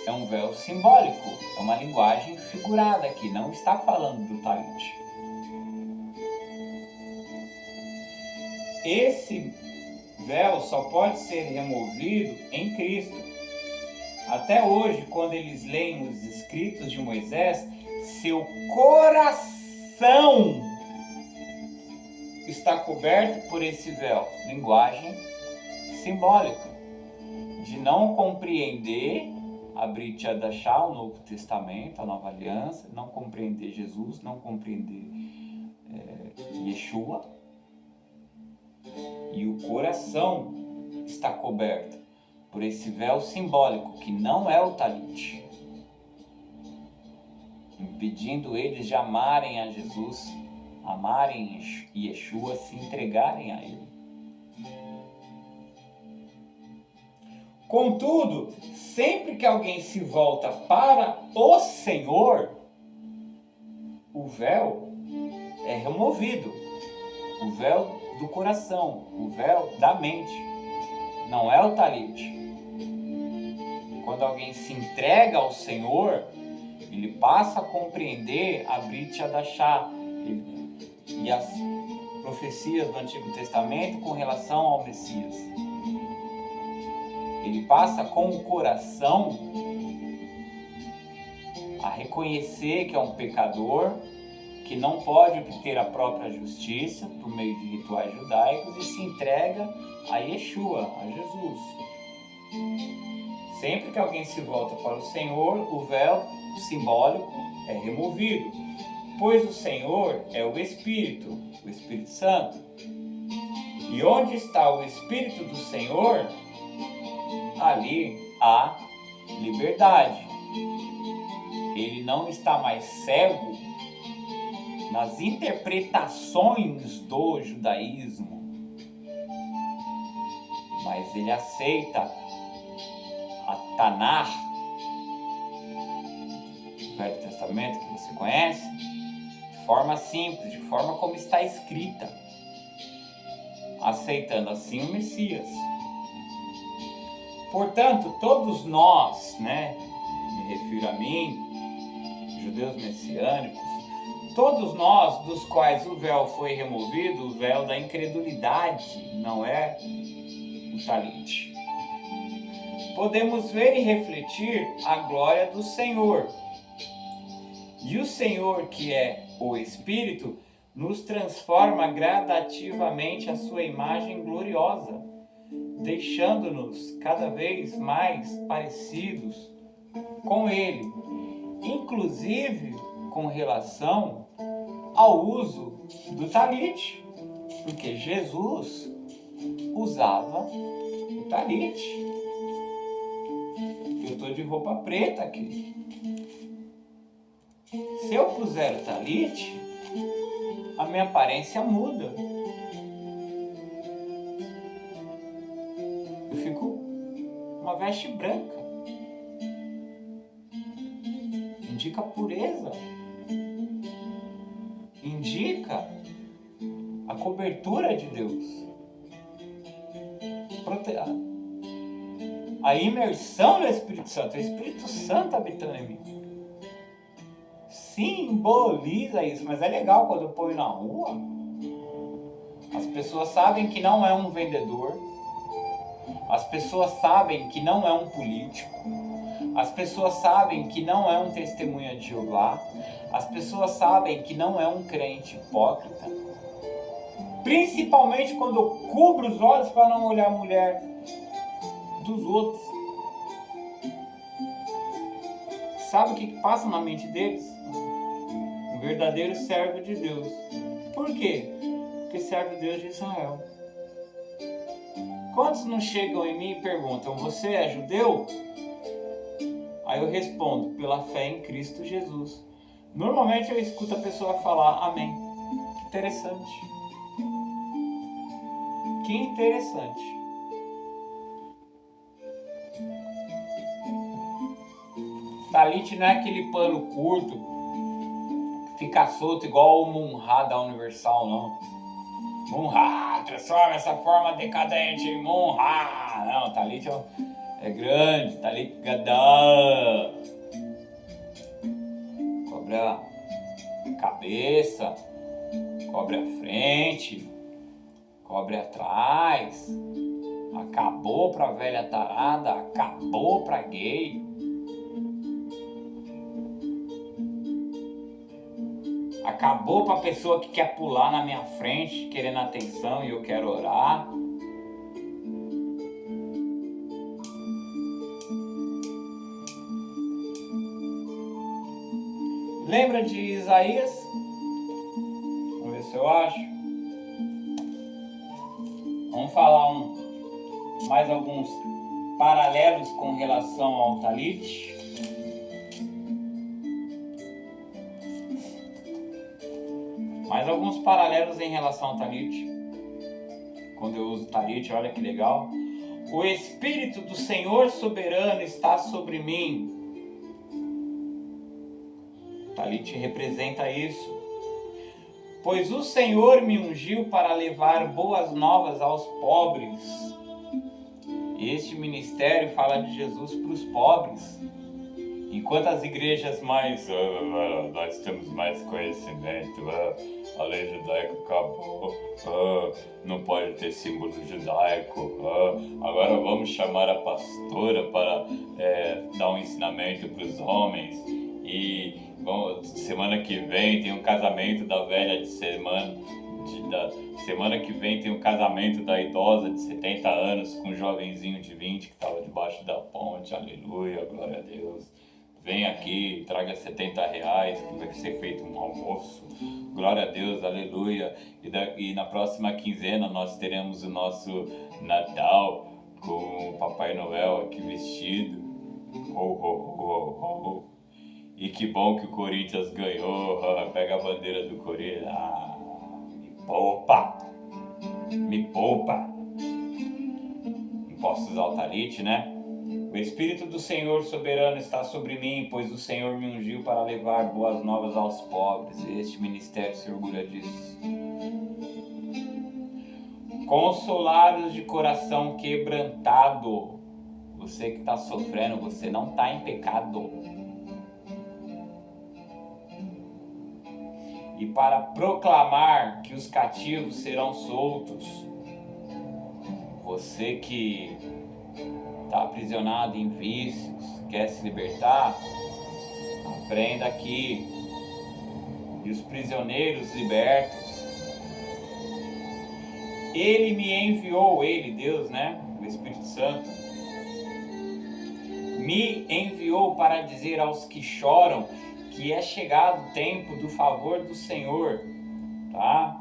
É um véu simbólico, é uma linguagem figurada que não está falando do talit. Esse véu só pode ser removido em Cristo. Até hoje, quando eles leem os escritos de Moisés, seu coração está coberto por esse véu. Linguagem simbólica. De não compreender a Brit Hadashah, o Novo Testamento, a Nova Aliança, não compreender Jesus, não compreender Yeshua. E o coração está coberto por esse véu simbólico, que não é o talit, impedindo eles de amarem a Jesus, amarem Yeshua, se entregarem a Ele. Contudo, sempre que alguém se volta para o Senhor, o véu é removido. O véu do coração, o véu da mente. Não é o talit. Quando alguém se entrega ao Senhor, ele passa a compreender a Brit Hadashah. e as profecias do Antigo Testamento com relação ao Messias. Ele passa com o coração a reconhecer que é um pecador, que não pode obter a própria justiça por meio de rituais judaicos e se entrega a Yeshua, a Jesus. Sempre que alguém se volta para o Senhor, o véu simbólico é removido, pois o Senhor é o Espírito Santo. E onde está o Espírito do Senhor, ali há liberdade. Ele não está mais cego nas interpretações do judaísmo, mas ele aceita a Tanakh, o Velho Testamento que você conhece, de forma simples, de forma como está escrita, aceitando assim o Messias. Portanto, todos nós, me refiro a mim, judeus messiânicos, todos nós dos quais o véu foi removido, o véu da incredulidade, não é o talit, podemos ver e refletir a glória do Senhor. E o Senhor, que é o Espírito, nos transforma gradativamente à sua imagem gloriosa, deixando-nos cada vez mais parecidos com Ele, inclusive com relação ao uso do talit, porque Jesus usava o talit. Eu estou de roupa preta aqui. Se eu puser o talit, a minha aparência muda. Eu fico uma veste branca. Indica pureza. Indica a cobertura de Deus. A imersão do Espírito Santo. O Espírito Santo habitando em mim. Simboliza isso, mas é legal quando eu ponho na rua. As pessoas sabem que não é um vendedor. As pessoas sabem que não é um político. As pessoas sabem que não é um testemunha de Jeová. As pessoas sabem que não é um crente hipócrita. Principalmente quando eu cubro os olhos para não olhar a mulher dos outros. Sabe o que passa na mente deles? Um verdadeiro servo de Deus. Por quê? Porque serve o Deus de Israel. Quantos não chegam em mim e perguntam: você é judeu? Aí eu respondo: pela fé em Cristo Jesus. Normalmente eu escuto a pessoa falar amém. Que interessante. Que interessante. Talit não é aquele pano curto que fica solto igual o Munhá da Universal, não. Munhá, transforma essa forma decadente em Munhá. Não, talit é grande, talit gadá. Cobre a cabeça, cobre a frente, cobre atrás. Acabou pra velha tarada, acabou pra gay. Acabou para a pessoa que quer pular na minha frente, querendo atenção e eu quero orar. Lembra de Isaías? Vamos ver se eu acho. Vamos falar mais alguns paralelos com relação ao talit. Mais alguns paralelos em relação ao talit. Quando eu uso talit, olha que legal. O Espírito do Senhor soberano está sobre mim. O talit representa isso. Pois o Senhor me ungiu para levar boas novas aos pobres. Este ministério fala de Jesus para os pobres. Enquanto as igrejas mais, nós temos mais conhecimento, a lei judaica acabou, não pode ter símbolo judaico, agora vamos chamar a pastora para dar um ensinamento para os homens, e semana que vem tem um casamento da velha de semana que vem tem um casamento da idosa de 70 anos com um jovenzinho de 20 que estava debaixo da ponte, aleluia, glória a Deus. Vem aqui, traga R$70, que vai ser feito um almoço. Glória a Deus, aleluia. E na próxima quinzena nós teremos o nosso Natal com o Papai Noel aqui vestido. E que bom que o Corinthians ganhou. Pega a bandeira do Corinthians. Me poupa! Me poupa! Não posso usar o talit, né? O Espírito do Senhor soberano está sobre mim, pois o Senhor me ungiu para levar boas novas aos pobres. Este ministério se orgulha disso. Consolar os de coração quebrantado. Você que está sofrendo, você não está em pecado. E para proclamar que os cativos serão soltos. Você que está aprisionado em vícios, quer se libertar, aprenda aqui. E os prisioneiros libertos. Ele me enviou, ele, Deus, né? O Espírito Santo. Me enviou para dizer aos que choram que é chegado o tempo do favor do Senhor. Tá?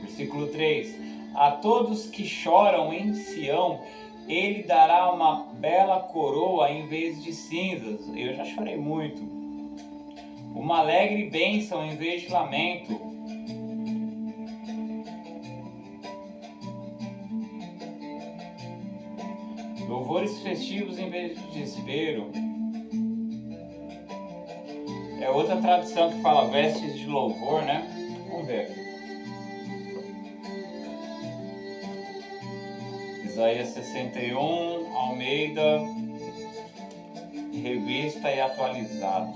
Versículo 3. A todos que choram em Sião, Ele dará uma bela coroa em vez de cinzas. Eu já chorei muito. Uma alegre bênção em vez de lamento. Louvores festivos em vez de desespero. É outra tradução que fala vestes de louvor, né? Vamos ver aqui. Isaías 61, Almeida, revista e atualizada.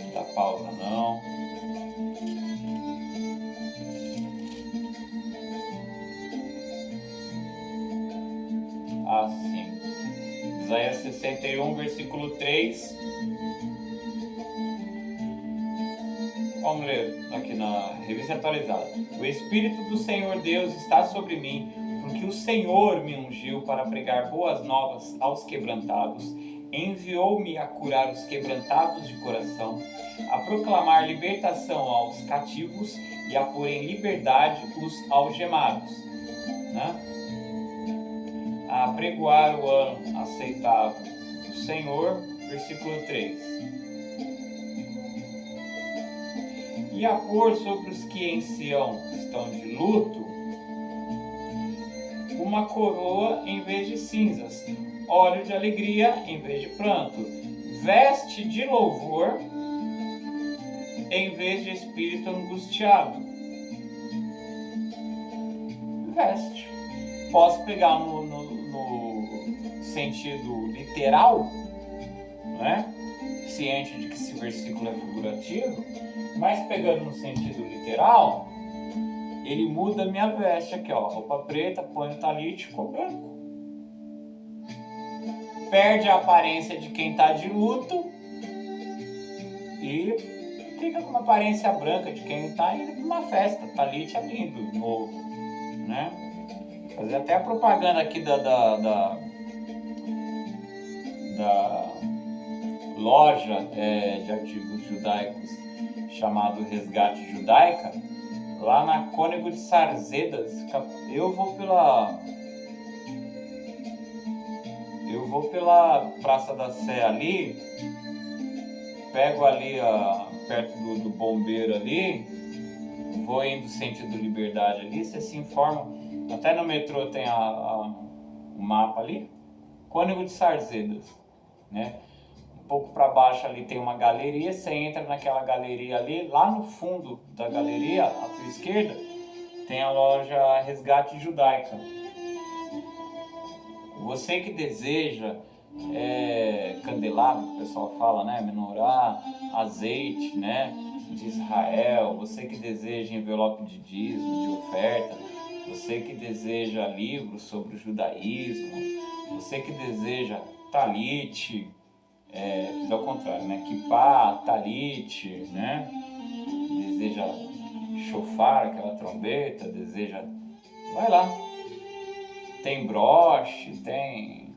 Não dá pausa não. Assim. Isaías 61, versículo 3. Vamos ler aqui na revista atualizada. O Espírito do Senhor Deus está sobre mim, porque o Senhor me ungiu para pregar boas novas aos quebrantados, enviou-me a curar os quebrantados de coração, a proclamar libertação aos cativos e a pôr em liberdade os algemados, né? A pregoar o ano aceitável do Senhor, versículo 3. E a pôr sobre os que em Sião estão de luto uma coroa em vez de cinzas, óleo de alegria em vez de pranto, veste de louvor em vez de espírito angustiado. Veste. Posso pegar no sentido literal, né? Ciente de que esse versículo é figurativo, mas pegando no sentido literal, ele muda minha veste aqui, ó, roupa preta, põe o talit, ficou branco. Perde a aparência de quem está de luto e fica com uma aparência branca de quem está indo para uma festa. Talit é lindo, novo, né? Fazer até a propaganda aqui da loja de artigos judaicos chamado Resgate Judaica, lá na Cônego de Sarzedas. Eu vou pela Praça da Sé ali, pego ali perto do bombeiro ali, vou indo sentido Liberdade ali, você se informa, até no metrô tem o mapa ali, Cônego de Sarzedas, né? Um pouco para baixo ali tem uma galeria, você entra naquela galeria ali, lá no fundo da galeria, à tua esquerda, tem a loja Resgate Judaica. Você que deseja candelabro, que o pessoal fala, né? Menorá, azeite, né? De Israel, você que deseja envelope de dízimo, de oferta, você que deseja livros sobre o judaísmo, você que deseja talit, fiz ao contrário, né? Kippá, talit, né? Deseja shofar, aquela trombeta, deseja... Vai lá. Tem broche, tem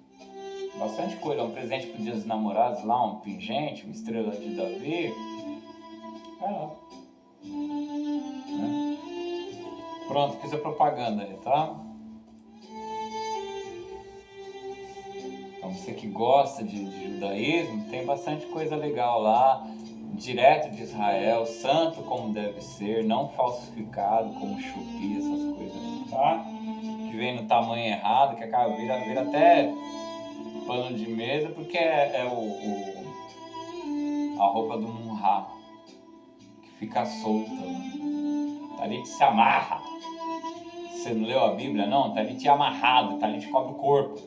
bastante coisa, um presente para o Dia dos Namorados lá, um pingente, uma estrela de Davi. Vai lá. Né? Pronto, fiz a propaganda aí, tá? Então você que gosta de judaísmo, tem bastante coisa legal lá, direto de Israel, santo como deve ser, não falsificado como chupi, essas coisas aí, tá? Que vem no tamanho errado, que acaba vira até pano de mesa, porque a roupa do Munhá, que fica solta. Talit se amarra. Você não leu a Bíblia, não? Talit é amarrado, talit cobre o corpo.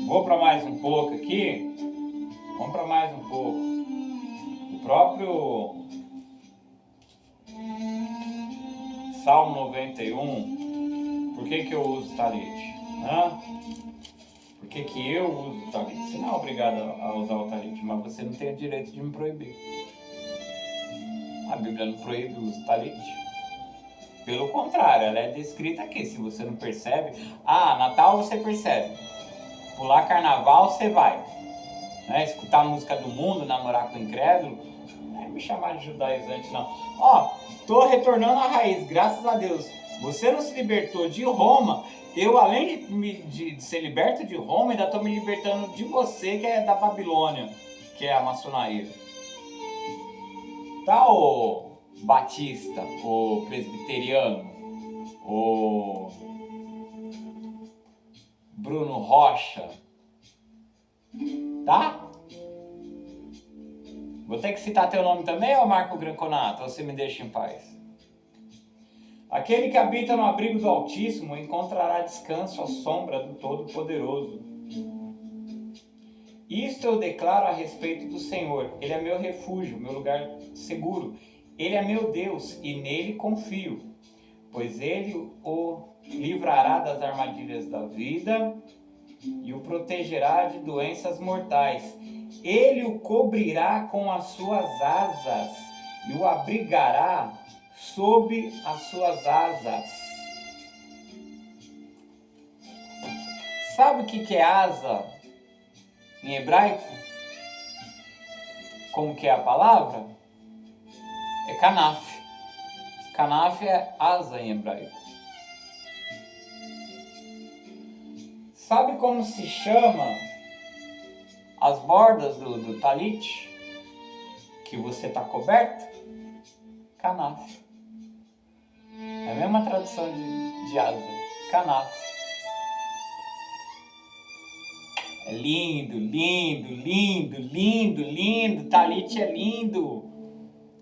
Vou para mais um pouco aqui. Vamos para mais um pouco. O próprio Salmo 91, por que eu uso talit? Por que eu uso o talit? Você não é obrigado a usar o talit, mas você não tem o direito de me proibir. A Bíblia não proíbe o uso do talit. Pelo contrário, ela é descrita aqui. Se você não percebe, Natal você percebe. Pular carnaval você vai. Né? Escutar a música do mundo, namorar com o incrédulo, não é me chamar de judaizante não. Tô retornando à raiz, graças a Deus. Você não se libertou de Roma. Eu, além de ser liberto de Roma, ainda estou me libertando de você, que é da Babilônia, que é a maçonaria. Tá, ô batista, ô presbiteriano, ô Bruno Rocha, tá? Vou ter que citar teu nome também, ô Marco Granconato, ou você me deixa em paz? Aquele que habita no abrigo do Altíssimo encontrará descanso à sombra do Todo-Poderoso. Isto eu declaro a respeito do Senhor. Ele é meu refúgio, meu lugar seguro. Ele é meu Deus e nele confio, pois ele o livrará das armadilhas da vida e o protegerá de doenças mortais. Ele o cobrirá com as suas asas e o abrigará sob as suas asas. Sabe o que é asa em hebraico? Como que é a palavra? É kanaf. Kanaf é asa em hebraico. Sabe como se chama as bordas do talit que você está coberto? Kanaf. É a mesma tradução de asa. Kanaf. É lindo, lindo, lindo, lindo, lindo. Talit é lindo.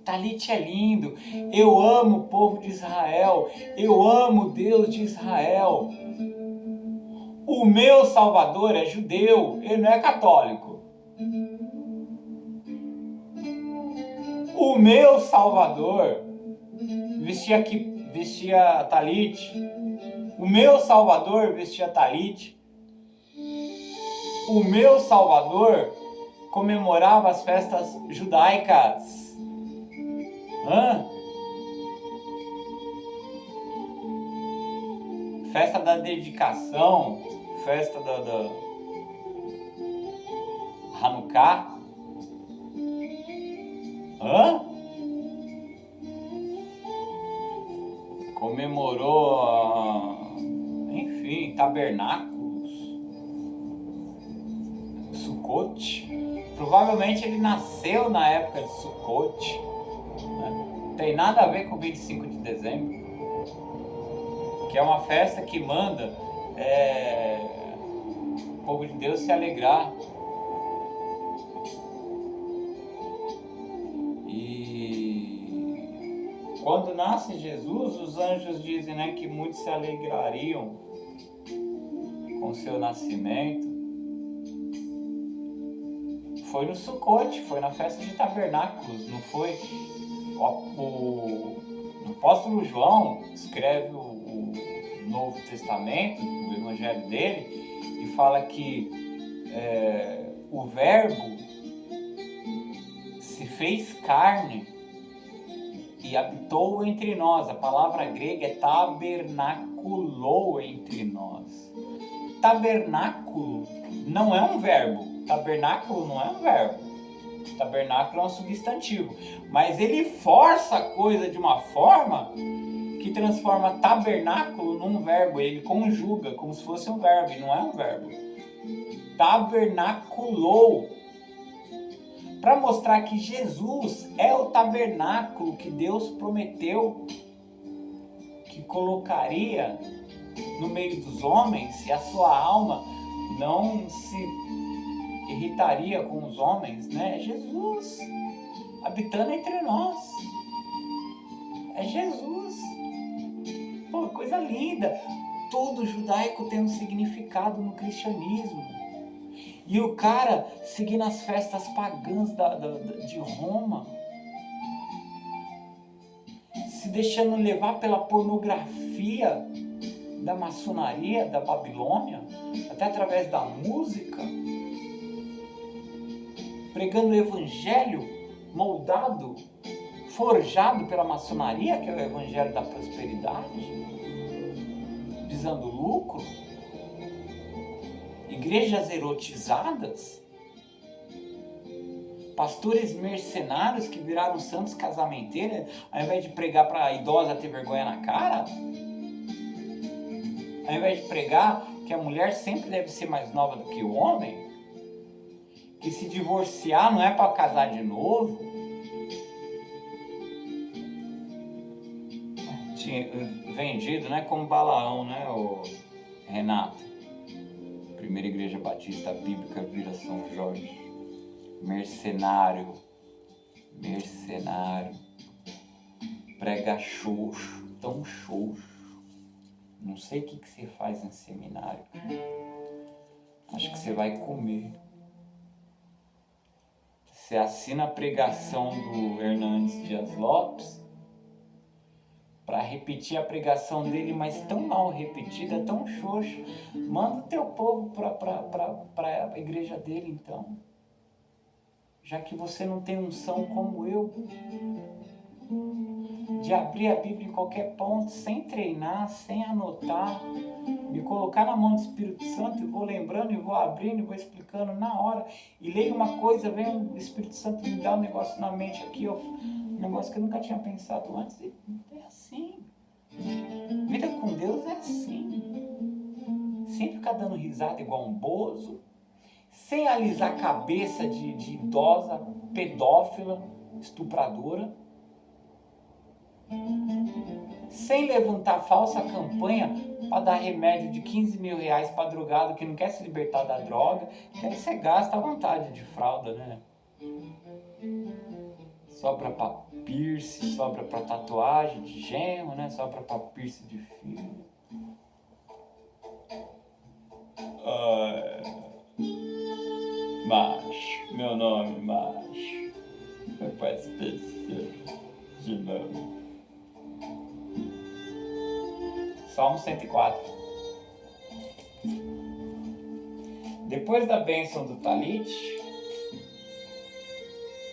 Talit é lindo. Eu amo o povo de Israel. Eu amo o Deus de Israel. O meu Salvador é judeu. Ele não é católico. O meu Salvador vestia talit. O meu Salvador vestia talit. O meu Salvador comemorava as festas judaicas. Festa da dedicação, festa da Hanukkah. Comemorou, enfim, tabernáculos, Sukkot. Provavelmente ele nasceu na época de Sukkot. Não tem nada a ver com 25 de dezembro, que é uma festa que manda o povo de Deus se alegrar. E quando nasce Jesus, os anjos dizem, né, que muitos se alegrariam com o seu nascimento. foi no Sucote, foi na festa de tabernáculos, não foi? O apóstolo João escreve o Novo Testamento, o Evangelho dele, e fala que o Verbo se fez carne e habitou entre nós. A palavra grega é tabernaculou entre nós. Tabernáculo não é um verbo. Tabernáculo não é um verbo. Tabernáculo é um substantivo. Mas ele força a coisa de uma forma que transforma tabernáculo num verbo. Ele conjuga como se fosse um verbo, e não é um verbo. Tabernaculou. Para mostrar que Jesus é o tabernáculo que Deus prometeu que colocaria no meio dos homens, e a sua alma não se irritaria com os homens, né? É Jesus habitando entre nós. É Jesus. Pô, coisa linda. Todo judaico tem um significado no cristianismo. E o cara seguindo as festas pagãs de Roma, se deixando levar pela pornografia da maçonaria, da Babilônia, até através da música, pregando o evangelho moldado, forjado pela maçonaria, que é o evangelho da prosperidade, visando lucro. Igrejas erotizadas, pastores mercenários que viraram santos casamenteiros, ao invés de pregar para a idosa ter vergonha na cara, ao invés de pregar que a mulher sempre deve ser mais nova do que o homem, que se divorciar não é para casar de novo. Vendido, né, como Balaão, né, o Renato? Primeira Igreja Batista Bíblica Vila São Jorge. Mercenário. Prega xoxo, tão xoxo. Não sei o que você faz em seminário. Acho que você vai comer. Você assina a pregação do Hernandes Dias Lopes para repetir a pregação dele, mas tão mal repetida, tão xoxo. Manda o teu povo para a igreja dele, então. Já que você não tem unção como eu, de abrir a Bíblia em qualquer ponto, sem treinar, sem anotar, me colocar na mão do Espírito Santo e vou lembrando, e vou abrindo, e vou explicando na hora, e leio uma coisa, vem o Espírito Santo me dá um negócio na mente aqui, um negócio que eu nunca tinha pensado antes, e é assim. Vida com Deus é assim. Sem ficar dando risada igual um bozo, sem alisar a cabeça de idosa, pedófila, estupradora, sem levantar falsa campanha para dar remédio de 15 mil reais para drogado que não quer se libertar da droga, que aí você gasta à vontade de fralda, né? Sobra para piercing, sobra para tatuagem de genro, né? Sobra para piercing de filho. Macho, meu nome Macho. Foi para especial de novo. Salmo 104. Depois da bênção do Talit,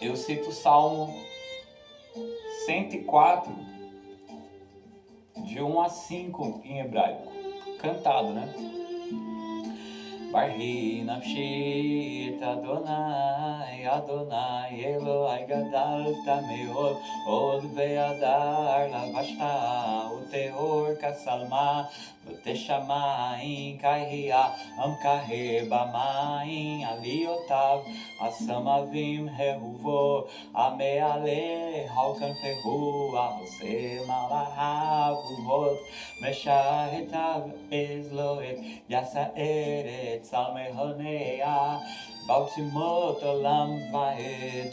eu cito o Salmo 104, de 1 a 5 em hebraico, cantado, né? Barhi nafshi et Adonai, Adonai Eloi gadalta meod, od ve'adar lavashta, uteor kasalma, uteshamayim kahia, amkahe bamayim aliotav, asamavim hehuvo, ameale halkan fehu, ahose malahav uvot, meshahetav ezloet, yasaeret Salme Honea, Baltimot Olam Vaed.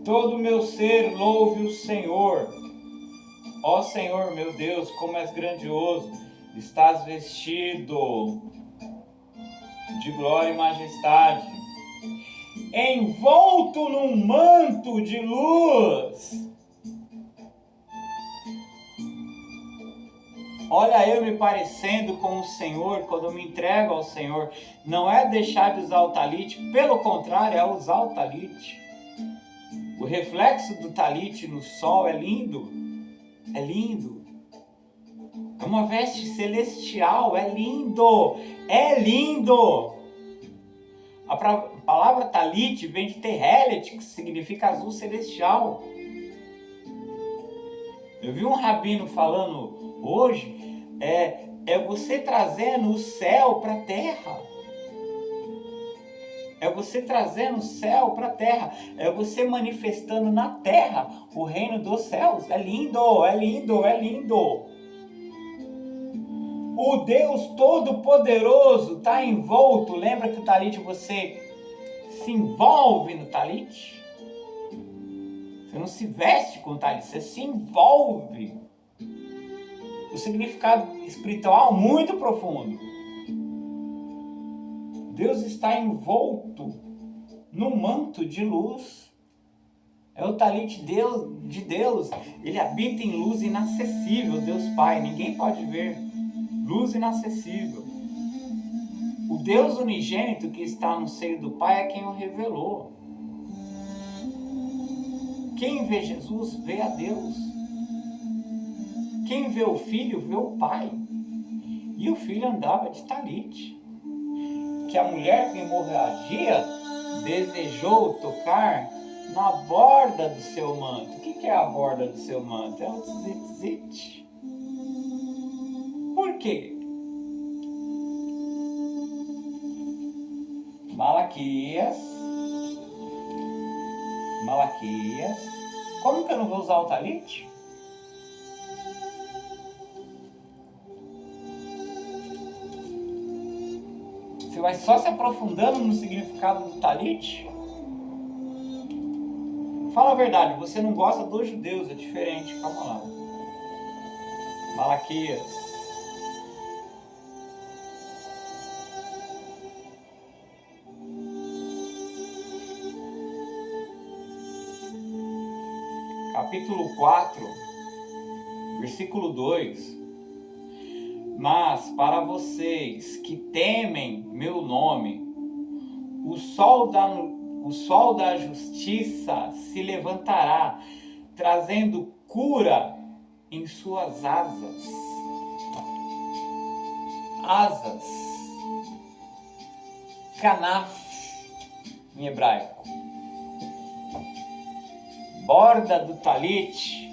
Todo meu ser louve o Senhor. Ó Senhor, meu Deus, como és grandioso, estás vestido de glória e majestade, envolto num manto de luz. Olha, eu me parecendo com o Senhor, quando eu me entrego ao Senhor, não é deixar de usar o talite, pelo contrário, é usar o talite. O reflexo do talite no sol é lindo, é lindo. É uma veste celestial, é lindo, é lindo. A palavra talite vem de terrelet, que significa azul celestial. Eu vi um rabino falando hoje, é você trazendo o céu para a terra. É você trazendo o céu para a terra. É você manifestando na terra o reino dos céus. É lindo, é lindo, é lindo. O Deus Todo-Poderoso está envolto. Lembra que o talite, você se envolve no talite? Você não se veste com o talite, você se envolve. O significado espiritual muito profundo. Deus está envolto no manto de luz. É o talite de Deus. Ele habita em luz inacessível, Deus Pai. Ninguém pode ver. Luz inacessível. O Deus unigênito que está no seio do Pai é quem o revelou. Quem vê Jesus vê a Deus. Quem vê o Filho vê o Pai. E o Filho andava de talite. Que a mulher com hemorragia desejou tocar na borda do seu manto. O que é a borda do seu manto? É o tzitzit. Por quê? Malaquias. Como que eu não vou usar o talite? Você vai só se aprofundando no significado do talite? Fala a verdade, você não gosta dos judeus, é diferente, calma lá. Malaquias. Capítulo 4, versículo 2. Mas para vocês que temem meu nome, o sol da justiça se levantará, trazendo cura em suas asas. Asas. Kanaf, em hebraico. Borda do talite.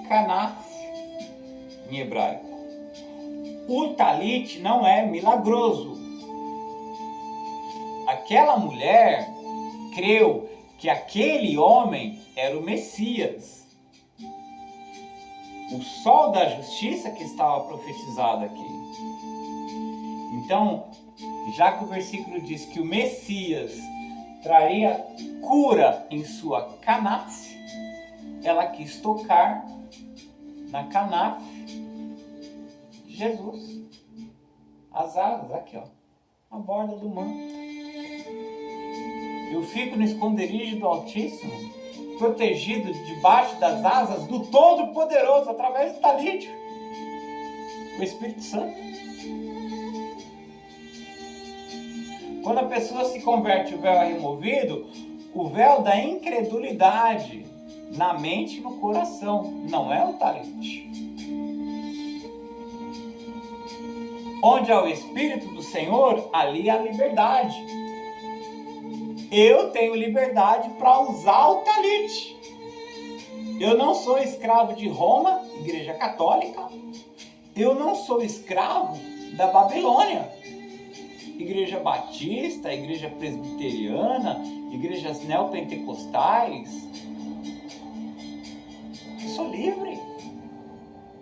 Kanaf, em hebraico. O talite não é milagroso. Aquela mulher creu que aquele homem era o Messias. O sol da justiça que estava profetizado aqui. Então, já que o versículo diz que o Messias traria cura em sua canaf, ela quis tocar na canaf de Jesus. As asas, aqui ó, a borda do manto. Eu fico no esconderijo do Altíssimo, protegido debaixo das asas do Todo-Poderoso, através do talite, o Espírito Santo. Quando a pessoa se converte, o véu é removido, o véu da incredulidade na mente e no coração, não é o talite. Onde há o Espírito do Senhor, ali há liberdade. Eu tenho liberdade para usar o talite. Eu não sou escravo de Roma, Igreja Católica. Eu não sou escravo da Babilônia. Igreja Batista, Igreja Presbiteriana, igrejas neopentecostais. Eu sou livre.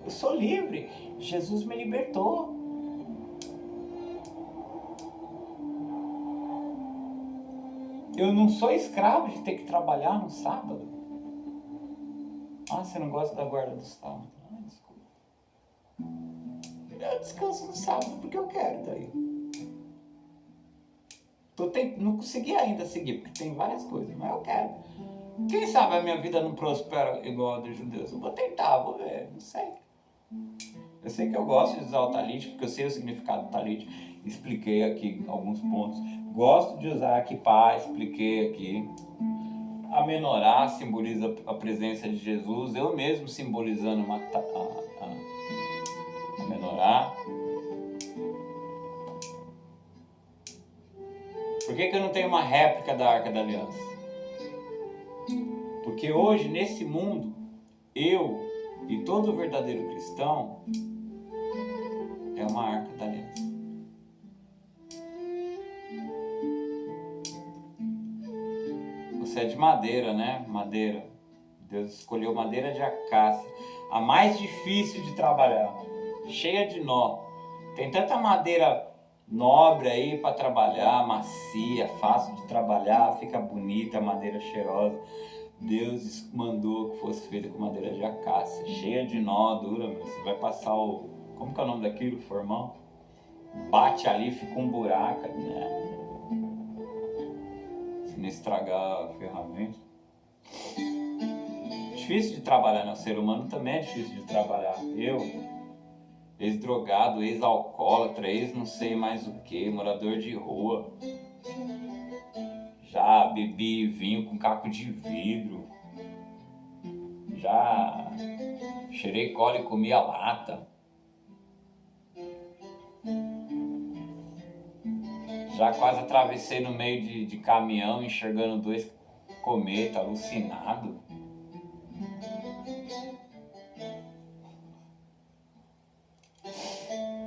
Eu sou livre. Jesus me libertou. Eu não sou escravo de ter que trabalhar no sábado. Ah, você não gosta da guarda do sábado? Ah, desculpa. Eu descanso no sábado porque eu quero daí. Não consegui ainda seguir, porque tem várias coisas, mas eu quero. Quem sabe a minha vida não prospera igual a dos judeus? Eu vou tentar, vou ver, não sei. Eu sei que eu gosto de usar o talit, porque eu sei o significado do talit. Expliquei aqui alguns pontos. Gosto de usar a kippah, expliquei aqui. A menorá simboliza a presença de Jesus, eu mesmo simbolizando a menorá. Por que eu não tenho uma réplica da Arca da Aliança? Porque hoje, nesse mundo, eu e todo verdadeiro cristão é uma Arca da Aliança. Você é de madeira, né? Madeira. Deus escolheu madeira de acácia, a mais difícil de trabalhar, cheia de nó. Tem tanta madeira nobre aí para trabalhar, macia, fácil de trabalhar, fica bonita, madeira cheirosa. Deus mandou que fosse feita com madeira de acácia, cheia de nó, dura, meu. Você vai passar o... Como que é o nome daquilo? Formão? Bate ali, fica um buraco, né? Se não estragar a ferramenta. Difícil de trabalhar, né? O ser humano também é difícil de trabalhar. Eu, ex-drogado, ex-alcoólatra, ex-não sei mais o que, morador de rua. Já bebi vinho com caco de vidro. Já cheirei cola e comi a lata. Já quase atravessei no meio de caminhão, enxergando 2 cometas, alucinado.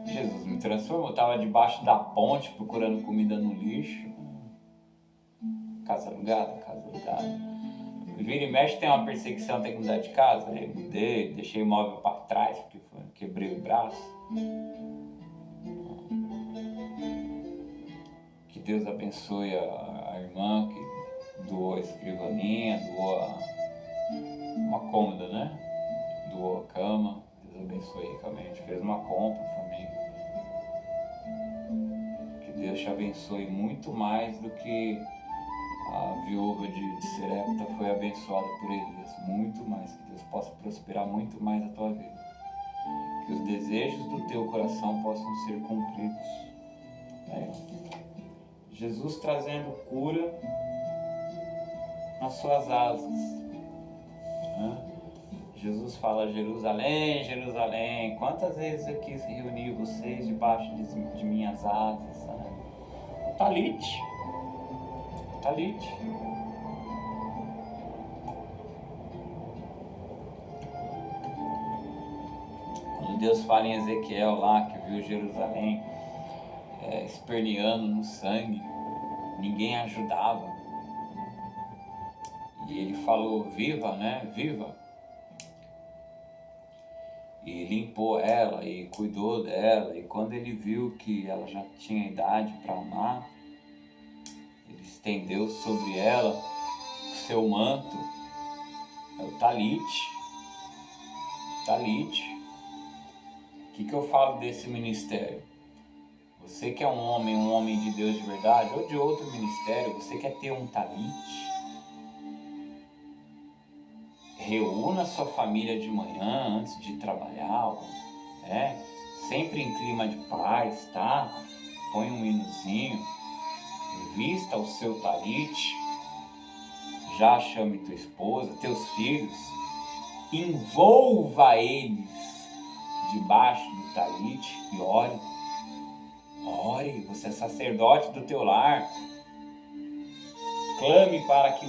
Jesus me transformou. Eu estava debaixo da ponte procurando comida no lixo. Casa alugada. Vira e mexe, tem uma perseguição, tem que mudar de casa. Aí mudei, deixei o móvel para trás, porque quebrei o braço. Que Deus abençoe a irmã que doou a escrivaninha, doou uma cômoda, né? Doou a cama. Deus abençoe ricamente. Fez uma compra para mim. Que Deus te abençoe muito mais do que a viúva de Serepta foi abençoada por Elias. Muito mais. Que Deus possa prosperar muito mais a tua vida. Que os desejos do teu coração possam ser cumpridos. Jesus trazendo cura nas suas asas. Jesus fala: Jerusalém, Jerusalém, quantas vezes eu quis reunir vocês debaixo de minhas asas. Talite. Quando Deus fala em Ezequiel lá, que viu Jerusalém esperneando no sangue, ninguém ajudava. E ele falou: viva, né? Viva. E limpou ela e cuidou dela. E quando ele viu que ela já tinha idade para amar, ele estendeu sobre ela o seu manto, o talite. O que eu falo desse ministério? Você que é um homem de Deus de verdade, ou de outro ministério, você quer ter um talite? Reúna sua família de manhã antes de trabalhar, sempre em clima de paz, tá? Põe um hinozinho, vista o seu talite, já chame tua esposa, teus filhos, envolva eles debaixo do talite e ore. Ore, você é sacerdote do teu lar. Clame para que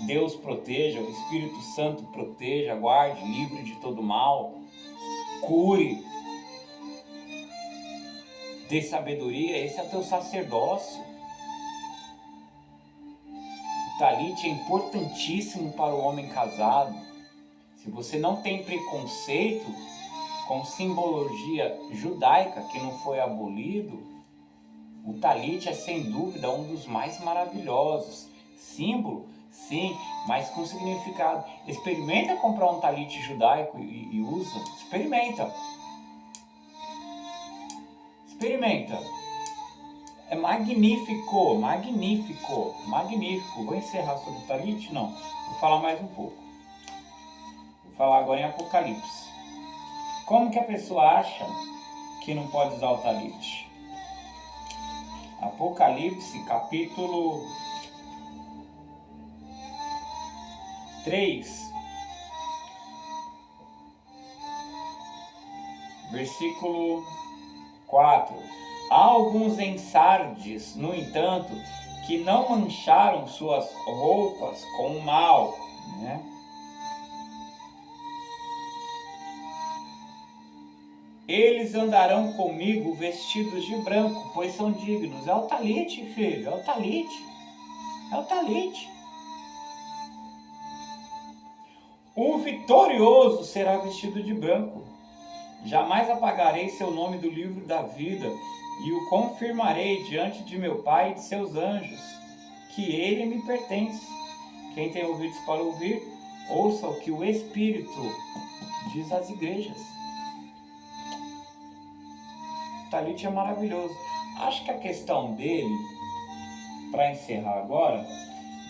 Deus proteja, o Espírito Santo proteja, guarde, livre de todo mal, cure, dê sabedoria. Esse é o teu sacerdócio. O talite é importantíssimo para o homem casado. Se você não tem preconceito com simbologia judaica que não foi abolido, o talite é sem dúvida um dos mais maravilhosos. Símbolo, sim, mas com significado. Experimenta comprar um talite judaico e usa. Experimenta. É magnífico, magnífico, magnífico. Vou encerrar sobre o talit? Não. Vou falar mais um pouco. Vou falar agora em Apocalipse. Como que a pessoa acha que não pode usar o talit? Apocalipse, capítulo 3, versículo 4. Há alguns em Sardes, no entanto, que não mancharam suas roupas com o mal, né? Eles andarão comigo vestidos de branco, pois são dignos. É o talite, filho, é o talite. É o talite. O vitorioso será vestido de branco. Jamais apagarei seu nome do livro da vida e o confirmarei diante de meu Pai e de seus anjos, que ele me pertence. Quem tem ouvidos para ouvir, ouça o que o Espírito diz às igrejas. O talite é maravilhoso. Acho que a questão dele, para encerrar agora,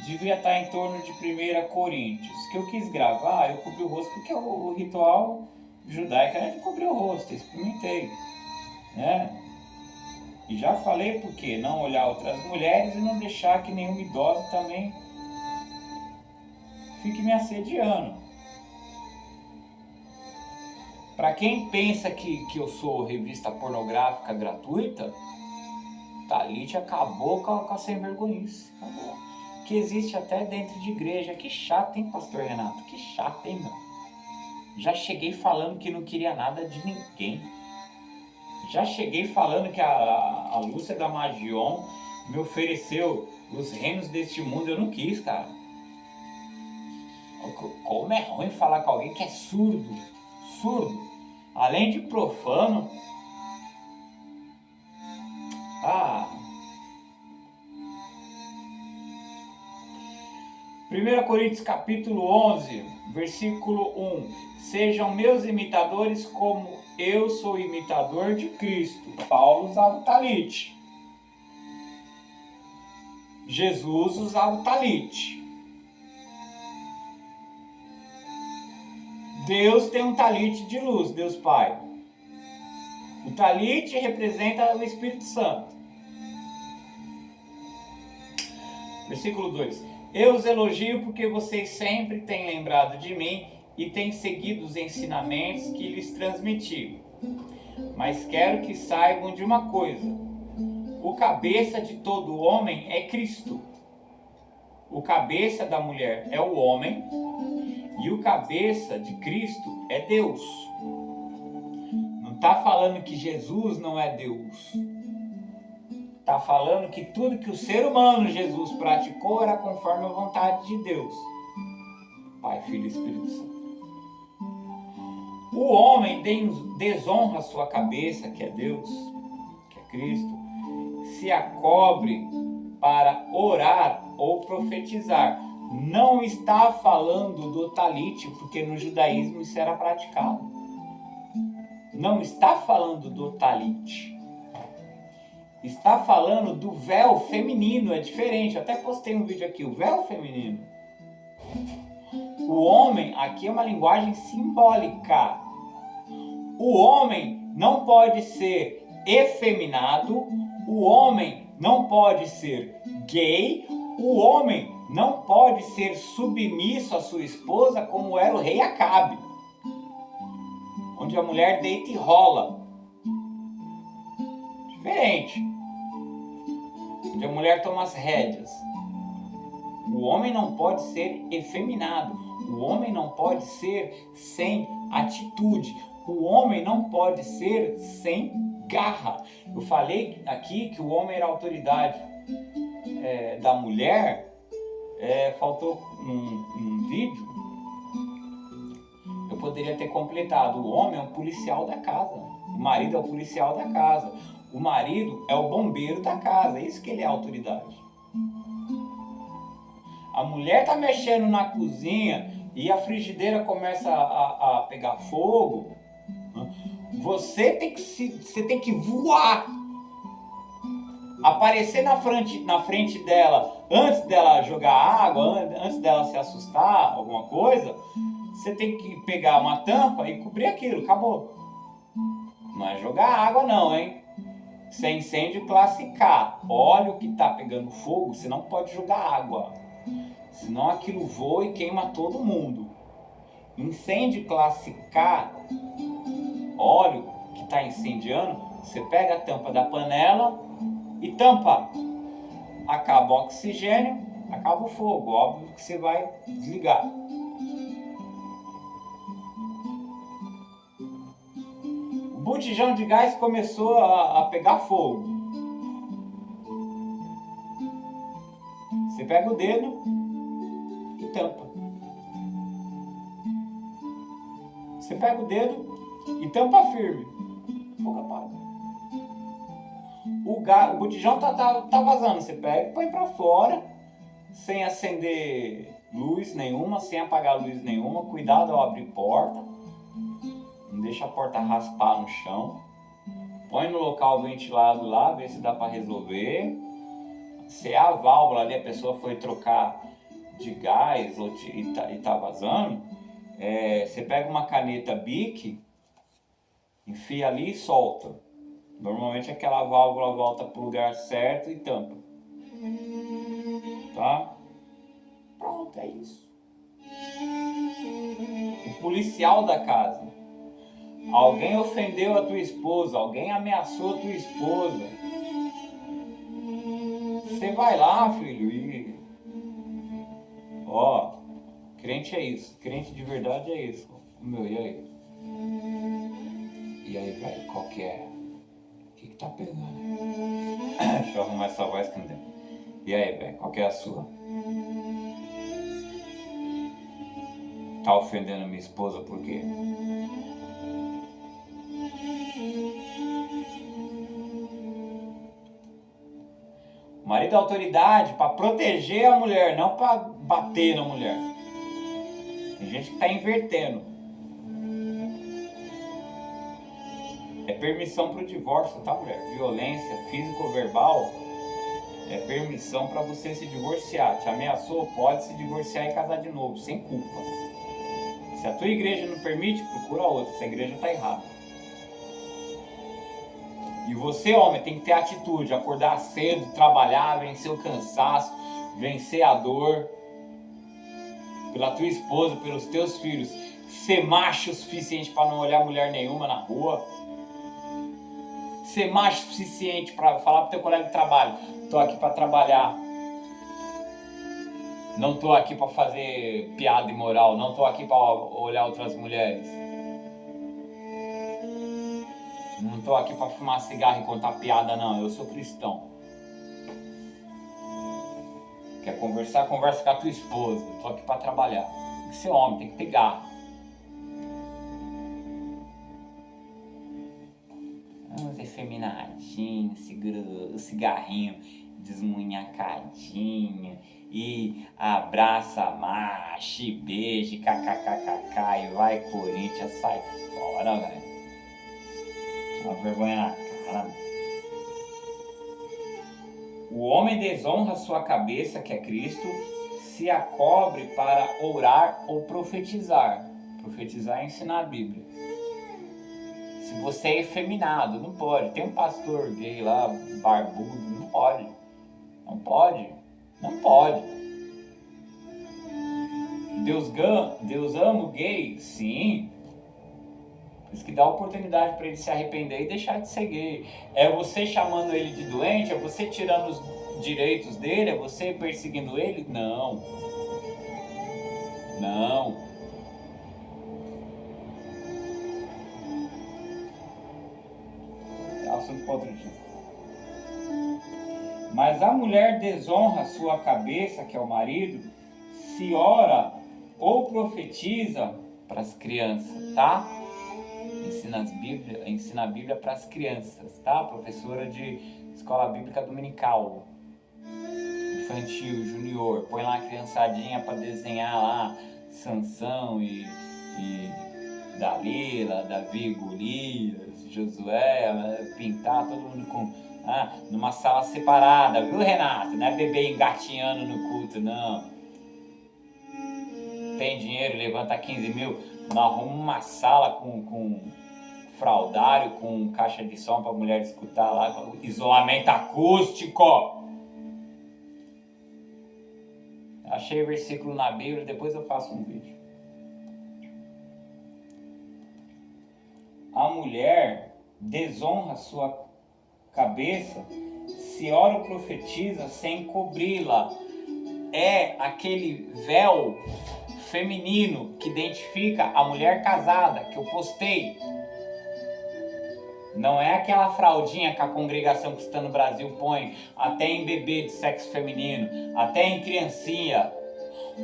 devia estar em torno de 1 Coríntios. Que eu quis gravar, eu cobri o rosto, porque o ritual judaico era de cobrir o rosto, experimentei, né? E já falei por que não olhar outras mulheres e não deixar que nenhum idoso também fique me assediando. Para quem pensa que eu sou revista pornográfica gratuita, Talite acabou com a sem vergonhice. Acabou. Que existe até dentro de igreja. Que chato, hein, pastor Renato? Que chato, hein, meu? Já cheguei falando que não queria nada de ninguém. Já cheguei falando que a Lúcia da Magion me ofereceu os reinos deste mundo. Eu não quis, cara. Como é ruim falar com alguém que é surdo. Surdo. Além de profano. Ah. 1 Coríntios capítulo 11, versículo 1. Sejam meus imitadores como eu sou imitador de Cristo. Paulo usava o talite. Jesus usava o talite. Deus tem um talite de luz, Deus Pai. O talite representa o Espírito Santo. Versículo 2. Eu os elogio porque vocês sempre têm lembrado de mim e têm seguido os ensinamentos que lhes transmiti. Mas quero que saibam de uma coisa. O cabeça de todo homem é Cristo. O cabeça da mulher é o homem. E o cabeça de Cristo é Deus. Não está falando que Jesus não é Deus. Está falando que tudo que o ser humano Jesus praticou era conforme a vontade de Deus. Pai, Filho e Espírito Santo. O homem desonra sua cabeça, que é Deus, que é Cristo, se acobre para orar ou profetizar. Não está falando do talite, porque no judaísmo isso era praticado. Não está falando do talite. Está falando do véu feminino, é diferente. Até postei um vídeo aqui, o véu feminino. O homem, aqui é uma linguagem simbólica. O homem não pode ser efeminado, o homem não pode ser gay, o homem não pode ser submisso à sua esposa como era o rei Acabe, onde a mulher deita e rola. Diferente. Onde a mulher toma as rédeas. O homem não pode ser efeminado. O homem não pode ser sem atitude. O homem não pode ser sem garra. Eu falei aqui que o homem era a autoridade da mulher. Faltou um vídeo. Eu poderia ter completado. O homem é um policial da casa. O marido é o policial da casa. O marido é o bombeiro da casa. É isso que ele é a autoridade. A mulher está mexendo na cozinha e a frigideira começa a pegar fogo. Você tem que voar aparecer na frente dela, antes dela jogar água, antes dela se assustar, alguma coisa, você tem que pegar uma tampa e cobrir aquilo, acabou. Não é jogar água não, hein? Se é incêndio classe K, óleo que tá pegando fogo, você não pode jogar água. Senão aquilo voa e queima todo mundo. Incêndio classe K, óleo que está incendiando, você pega a tampa da panela e tampa. Acaba o oxigênio, acaba o fogo. Óbvio que você vai desligar. O botijão de gás começou a pegar fogo. Você pega o dedo e tampa. Você pega o dedo e tampa firme. O fogo apaga. O botijão tá vazando. Você pega e põe pra fora, sem acender luz nenhuma, sem apagar luz nenhuma. Cuidado ao abrir porta. Não deixa a porta raspar no chão. Põe no local ventilado lá, vê se dá para resolver. Se é a válvula ali, a pessoa foi trocar de gás e tá vazando, você pega uma caneta Bic, enfia ali e solta. Normalmente aquela válvula volta pro lugar certo e tampa. Tá? Pronto, é isso. O policial da casa. Alguém ofendeu a tua esposa, alguém ameaçou a tua esposa. Você vai lá, filho, e... Ó, crente é isso. Crente de verdade é isso. Meu, e aí? E aí, velho, qual que é? O que tá pegando? Deixa eu arrumar essa voz que não tem. E aí, velho, qual que é a sua? Tá ofendendo minha esposa por quê? O marido é autoridade para proteger a mulher, não para bater na mulher. Tem gente que está invertendo. É permissão para o divórcio, tá, mulher? Violência físico-verbal é permissão para você se divorciar. Te ameaçou, pode se divorciar e casar de novo, sem culpa. Se a tua igreja não permite, procura outra. Essa igreja está errada. E você, homem, tem que ter atitude, acordar cedo, trabalhar, vencer o cansaço, vencer a dor, pela tua esposa, pelos teus filhos, ser macho o suficiente para não olhar mulher nenhuma na rua, ser macho o suficiente para falar pro teu colega de trabalho, tô aqui para trabalhar, não tô aqui para fazer piada imoral, não tô aqui para olhar outras mulheres. Não tô aqui pra fumar cigarro e contar piada, não. Eu sou cristão. Quer conversar? Conversa com a tua esposa. Eu tô aqui pra trabalhar. Tem que ser homem, tem que ter garra. Vamos efeminadinho, segura o cigarrinho desmunhacadinho. E abraça macho, e beija, kkkk. E vai, Corinthians, sai fora, velho. Uma vergonha na cara. O homem desonra sua cabeça, que é Cristo, se acobre para orar ou profetizar. Profetizar é ensinar a Bíblia. Se você é efeminado, não pode. Tem um pastor gay lá, barbudo, não pode. Não pode. Não pode. Deus ama o gay? Sim. Por isso que dá oportunidade para ele se arrepender e deixar de ser gay. É você chamando ele de doente? É você tirando os direitos dele? É você perseguindo ele? Não. Não. É assunto para outro dia. Mas a mulher desonra sua cabeça, que é o marido, se ora ou profetiza para as crianças, tá? Ensina a Bíblia para as crianças, tá? Professora de escola bíblica dominical, infantil, junior. Põe lá a criançadinha para desenhar lá Sansão e Dalila, Davi, Golias, Josué, pintar todo mundo com numa sala separada, viu, Renato? Não é bebê engatinhando no culto, não. Tem dinheiro, levanta 15 mil, não arruma uma sala com fraldário, com caixa de som pra mulher escutar lá, isolamento acústico. Achei o versículo na Bíblia, depois eu faço um vídeo. A mulher desonra sua cabeça se ora ou profetiza sem cobri-la. É aquele véu feminino que identifica a mulher casada, que eu postei. Não é aquela fraldinha que a congregação que está no Brasil põe até em bebê de sexo feminino, até em criancinha.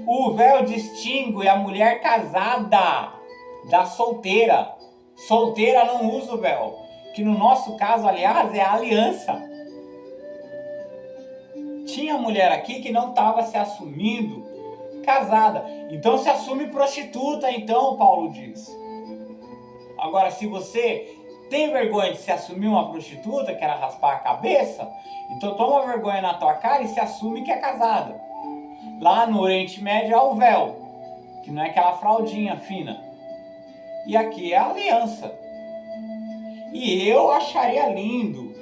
O véu distingue a mulher casada da solteira. Solteira não usa o véu, que no nosso caso, aliás, é a aliança. Tinha mulher aqui que não estava se assumindo casada. Então se assume prostituta, então, Paulo diz. Agora, se você tem vergonha de se assumir uma prostituta, que era raspar a cabeça, então toma vergonha na tua cara e se assume que é casada. Lá no Oriente Médio é o véu, que não é aquela fraldinha fina. E aqui é a aliança. E eu acharia lindo.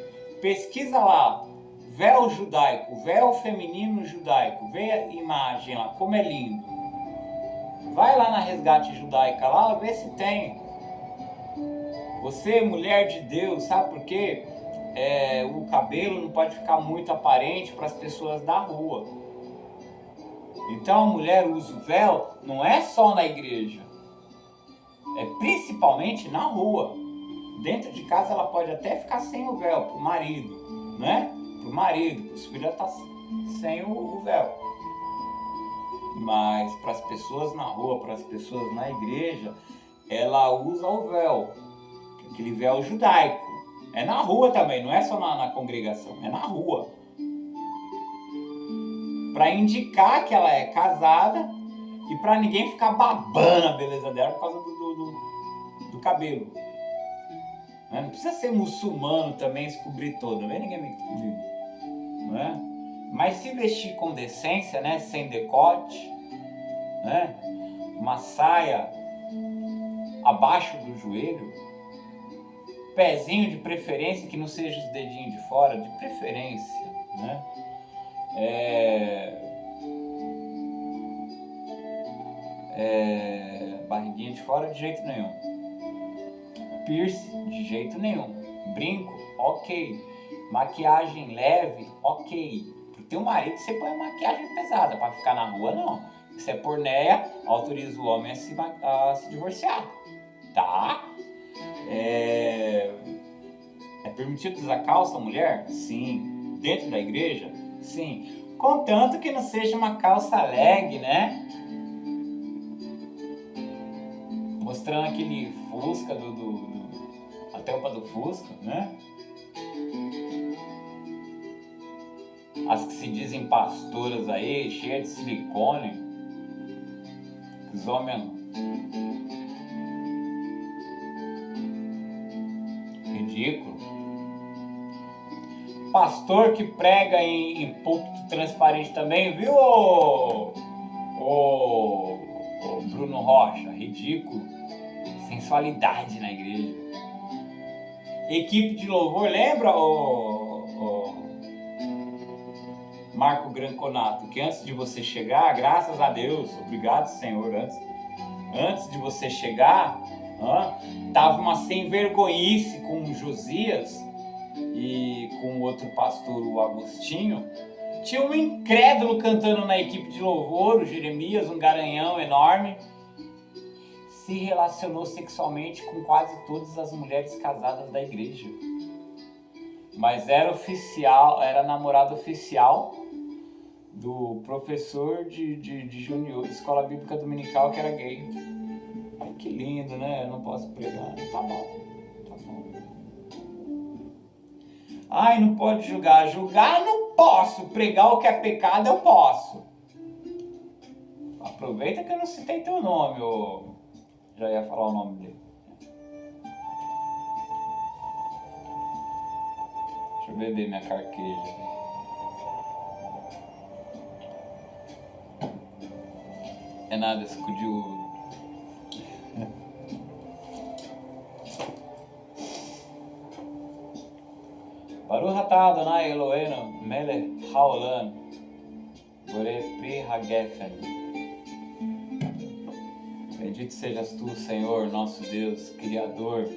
Pesquisa lá, véu judaico, véu feminino judaico. Vê a imagem lá, como é lindo. Vai lá na Resgate Judaica lá, vê se tem. Você, mulher de Deus, sabe por quê? O cabelo não pode ficar muito aparente para as pessoas da rua. Então a mulher usa o véu, não é só na igreja. É principalmente na rua. Dentro de casa ela pode até ficar sem o véu, pro marido, né? Pro marido, os filhos tá sem o véu. Mas para as pessoas na rua, para as pessoas na igreja, ela usa o véu, aquele véu judaico. É na rua também, não é só na congregação, é na rua. Para indicar que ela é casada e para ninguém ficar babando a beleza dela por causa do cabelo. Não precisa ser muçulmano também se cobrir todo, não vem ninguém me cobrir. Não é? Mas se vestir com decência, né, sem decote, né, uma saia abaixo do joelho, pezinho de preferência, que não seja os dedinhos de fora, de preferência, né? Barriguinha de fora de jeito nenhum. Piercing de jeito nenhum. Brinco, ok. Maquiagem leve, ok. Pro teu marido você põe maquiagem pesada, pra ficar na rua não. Se é porneia, autoriza o homem a se divorciar, tá? É permitido usar calça, mulher? Sim. Dentro da igreja? Sim. Contanto que não seja uma calça leg, né? Mostrando aquele Fusca, a tampa do Fusca, né? As que se dizem pastoras aí, cheias de silicone. Os homens... Ridículo. Pastor que prega em púlpito transparente também, viu, ô Bruno Rocha? Ridículo. Sensualidade na igreja. Equipe de louvor, lembra, Marco Granconato, que antes de você chegar, graças a Deus, obrigado Senhor, antes de você chegar, tava uma sem vergonhice com o Josias e com o outro pastor, o Agostinho. Tinha um incrédulo cantando na equipe de louvor, o Jeremias, um garanhão enorme. Se relacionou sexualmente com quase todas as mulheres casadas da igreja. Mas era namorado oficial do professor de junior, escola bíblica dominical, que era gay. Que lindo, né? Eu não posso pregar. Tá bom. Ai, não pode julgar. Julgar não posso. Pregar o que é pecado eu posso. Aproveita que eu não citei teu nome, ô. Já ia falar o nome dele. Deixa eu beber minha carqueja. É nada, suco de uva. Baruch atah Adonai Eloheinu melech haolam borei pri hagefen. Bendito sejas tu, Senhor, nosso Deus, Criador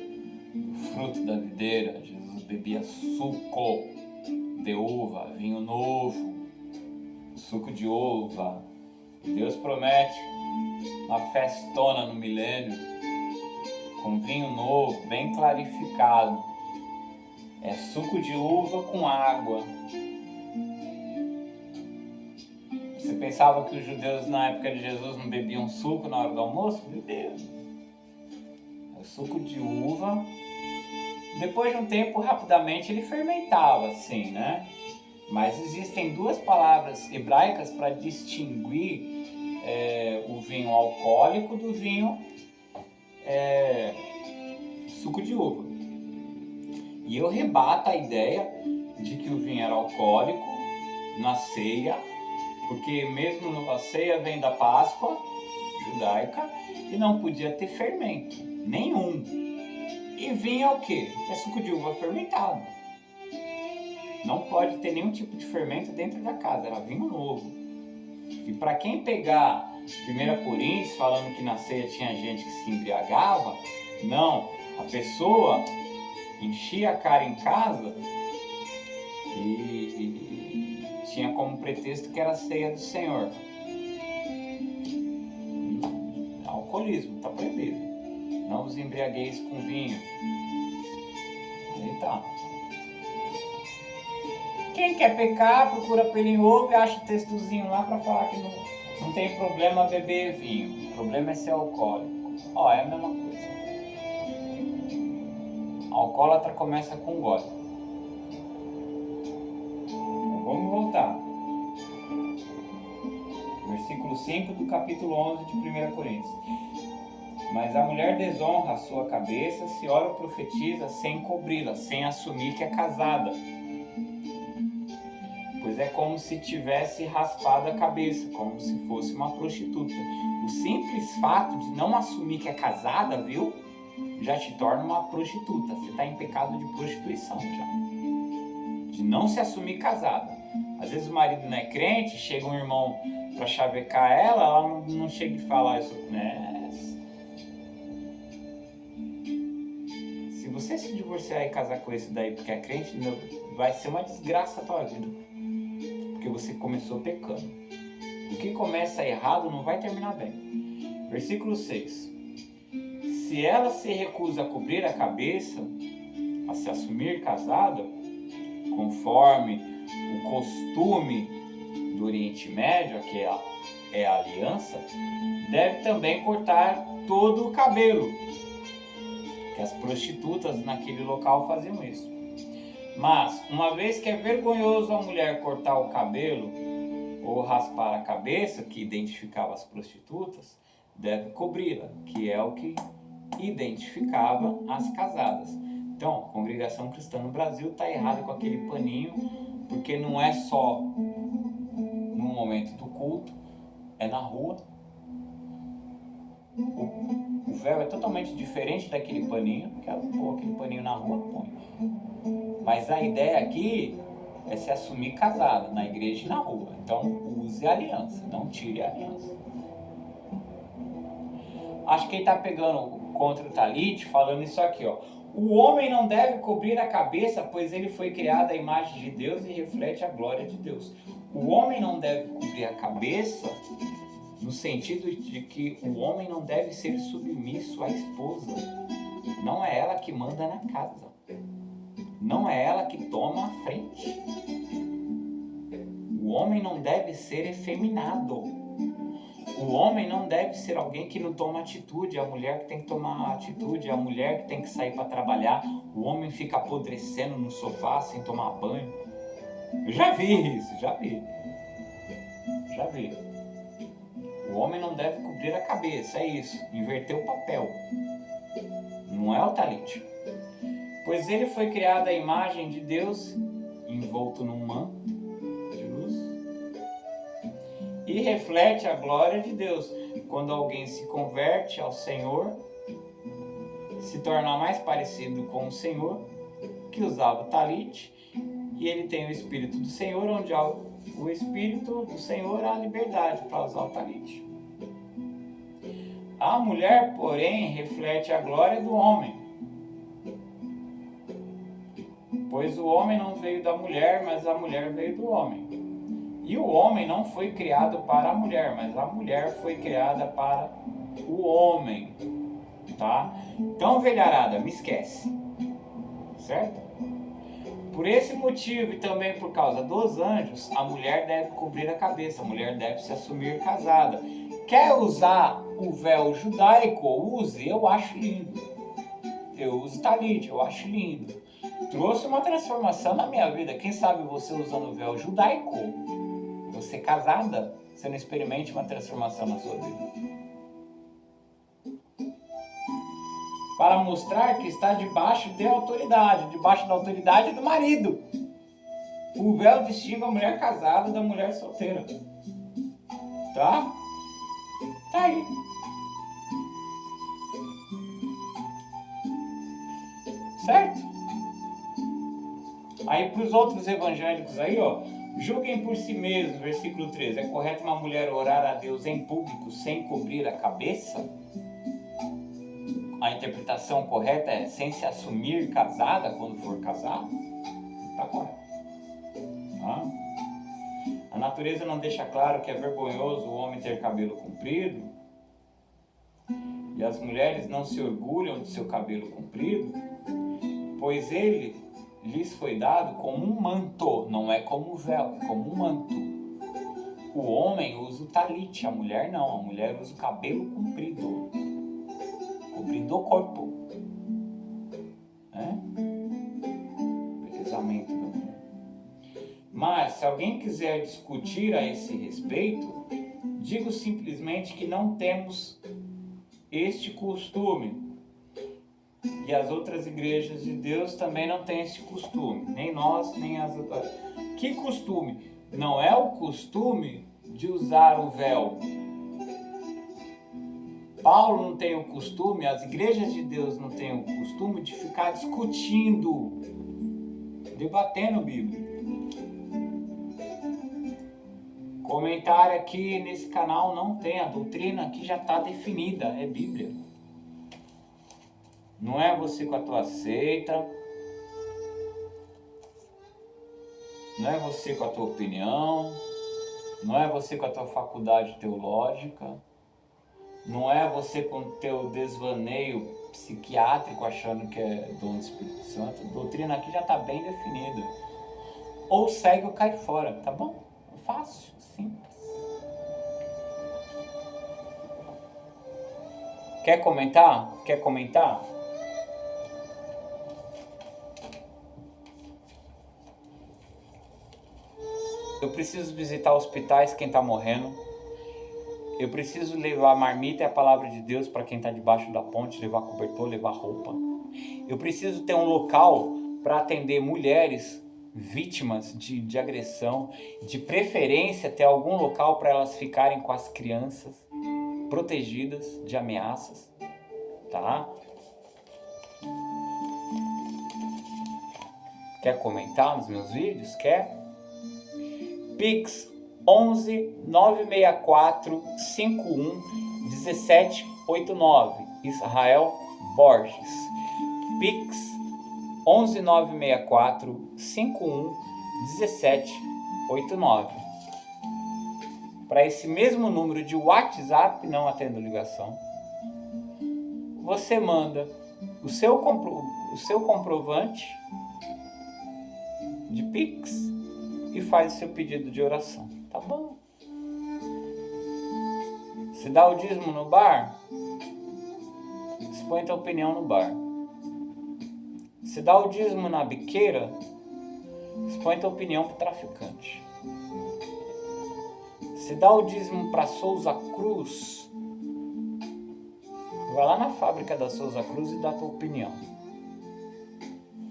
do fruto da videira. Jesus bebia suco de uva, vinho novo, suco de uva. Deus promete uma festona no milênio, com vinho novo, bem clarificado. É suco de uva com água. Você pensava que os judeus na época de Jesus não bebiam suco na hora do almoço? Bebiam. É suco de uva. Depois de um tempo, rapidamente, ele fermentava, assim, né? Mas existem duas palavras hebraicas para distinguir o vinho alcoólico do vinho suco de uva. E eu rebato a ideia de que o vinho era alcoólico na ceia, porque mesmo a ceia vem da Páscoa judaica e não podia ter fermento nenhum. E vinho é o quê? É suco de uva fermentado. Não pode ter nenhum tipo de fermento dentro da casa, era vinho novo. E para quem pegar 1 Coríntios falando que na ceia tinha gente que se embriagava, não, a pessoa enchia a cara em casa e tinha como pretexto que era a ceia do Senhor. Alcoolismo, está proibido. Não os embriagueis com vinho. Eita. Quem quer pecar, procura pelo em ovo e acha o textozinho lá para falar que não tem problema beber vinho. O problema é ser alcoólico. É a mesma coisa. Alcoólatra começa com gole. Então, vamos voltar. Versículo 5 do capítulo 11 de 1 Coríntios. Mas a mulher desonra a sua cabeça se ora ou profetiza sem cobri-la, sem assumir que é casada. Pois é como se tivesse raspado a cabeça, como se fosse uma prostituta. O simples fato de não assumir que é casada, viu? Já te torna uma prostituta. Você está em pecado de prostituição já. De não se assumir casada. Às vezes o marido não é crente, chega um irmão para chavecar ela não chega e fala isso, né? Se você se divorciar e casar com esse daí porque é crente, vai ser uma desgraça a tua vida. Porque você começou pecando. O que começa errado não vai terminar bem. Versículo 6. Se ela se recusa a cobrir a cabeça, a se assumir casada, conforme o costume do Oriente Médio, que é a aliança, deve também cortar todo o cabelo, que as prostitutas naquele local faziam isso. Mas, uma vez que é vergonhoso a mulher cortar o cabelo ou raspar a cabeça, que identificava as prostitutas, deve cobri-la, que é o que identificava as casadas. Então, a congregação cristã no Brasil está errada com aquele paninho, porque não é só no momento do culto, é na rua. O véu é totalmente diferente daquele paninho, que é pôr aquele paninho na rua, põe. Mas a ideia aqui é se assumir casada, na igreja e na rua. Então, use a aliança, não tire a aliança. Acho que ele está pegando contra o Talit, falando isso aqui, ó. O homem não deve cobrir a cabeça, pois ele foi criado à imagem de Deus e reflete a glória de Deus. O homem não deve cobrir a cabeça no sentido de que o homem não deve ser submisso à esposa. Não é ela que manda na casa. Não é ela que toma a frente. O homem não deve ser efeminado. O homem não deve ser alguém que não toma atitude, a mulher que tem que tomar atitude, a mulher que tem que sair para trabalhar. O homem fica apodrecendo no sofá sem tomar banho. Eu já vi isso, já vi. O homem não deve cobrir a cabeça, é isso, inverter o papel. Não é o talit. Pois ele foi criado à imagem de Deus envolto num manto de luz, e reflete a glória de Deus. Quando alguém se converte ao Senhor, se torna mais parecido com o Senhor, que usava o talite, e ele tem o Espírito do Senhor, onde há o Espírito do Senhor, há a liberdade para usar o talite. A mulher, porém, reflete a glória do homem, pois o homem não veio da mulher, mas a mulher veio do homem. E o homem não foi criado para a mulher, mas a mulher foi criada para o homem, tá? Então, velharada, me esquece, certo? Por esse motivo e também por causa dos anjos, a mulher deve cobrir a cabeça, a mulher deve se assumir casada. Quer usar o véu judaico? Use, eu acho lindo. Eu uso talite, eu acho lindo. Trouxe uma transformação na minha vida. Quem sabe você usando o véu judaico, você casada, você não experimente uma transformação na sua vida. Para mostrar que está debaixo da autoridade do marido. O véu distingue a mulher casada da mulher solteira. Tá? Tá aí. Certo? Aí para os outros evangélicos aí, ó, julguem por si mesmos, versículo 13. É correto uma mulher orar a Deus em público sem cobrir a cabeça? A interpretação correta é sem se assumir casada quando for casar? Tá correto. Tá? A natureza não deixa claro que é vergonhoso o homem ter cabelo comprido, e as mulheres não se orgulham de seu cabelo comprido, pois ele lhes foi dado como um manto, não é como véu, é como um manto. O homem usa o talite, a mulher não, a mulher usa o cabelo comprido, cobrindo o corpo. Belesamento da mulher. Mas, se alguém quiser discutir a esse respeito, digo simplesmente que não temos este costume. E as outras igrejas de Deus também não têm esse costume. Nem nós, nem as outras. Que costume? Não é o costume de usar o véu. Paulo não tem o costume, as igrejas de Deus não têm o costume de ficar discutindo, debatendo a Bíblia. Comentário aqui nesse canal não tem, a doutrina aqui já está definida, é Bíblia. Não é você com a tua seita, não é você com a tua opinião, não é você com a tua faculdade teológica, não é você com o teu desvaneio psiquiátrico achando que é dom do Espírito Santo. A doutrina aqui já está bem definida. Ou segue ou cai fora, tá bom? Fácil, simples. Quer comentar? Quer comentar? Eu preciso visitar hospitais, quem está morrendo. Eu preciso levar marmita e a palavra de Deus para quem está debaixo da ponte, levar cobertor, levar roupa. Eu preciso ter um local para atender mulheres vítimas de agressão, de preferência ter algum local para elas ficarem com as crianças protegidas de ameaças, tá? Quer comentar nos meus vídeos? Quer? Pix 11 964 51 1789, Israel Borges. Pix 11 964 51 1789. Para esse mesmo número de WhatsApp, não atendo ligação, você manda o seu comprovante de Pix e faz o seu pedido de oração. Tá bom? Se dá o dízimo no bar, expõe tua opinião no bar. Se dá o dízimo na biqueira, expõe tua opinião pro traficante. Se dá o dízimo para Souza Cruz, vai lá na fábrica da Souza Cruz e dá tua opinião.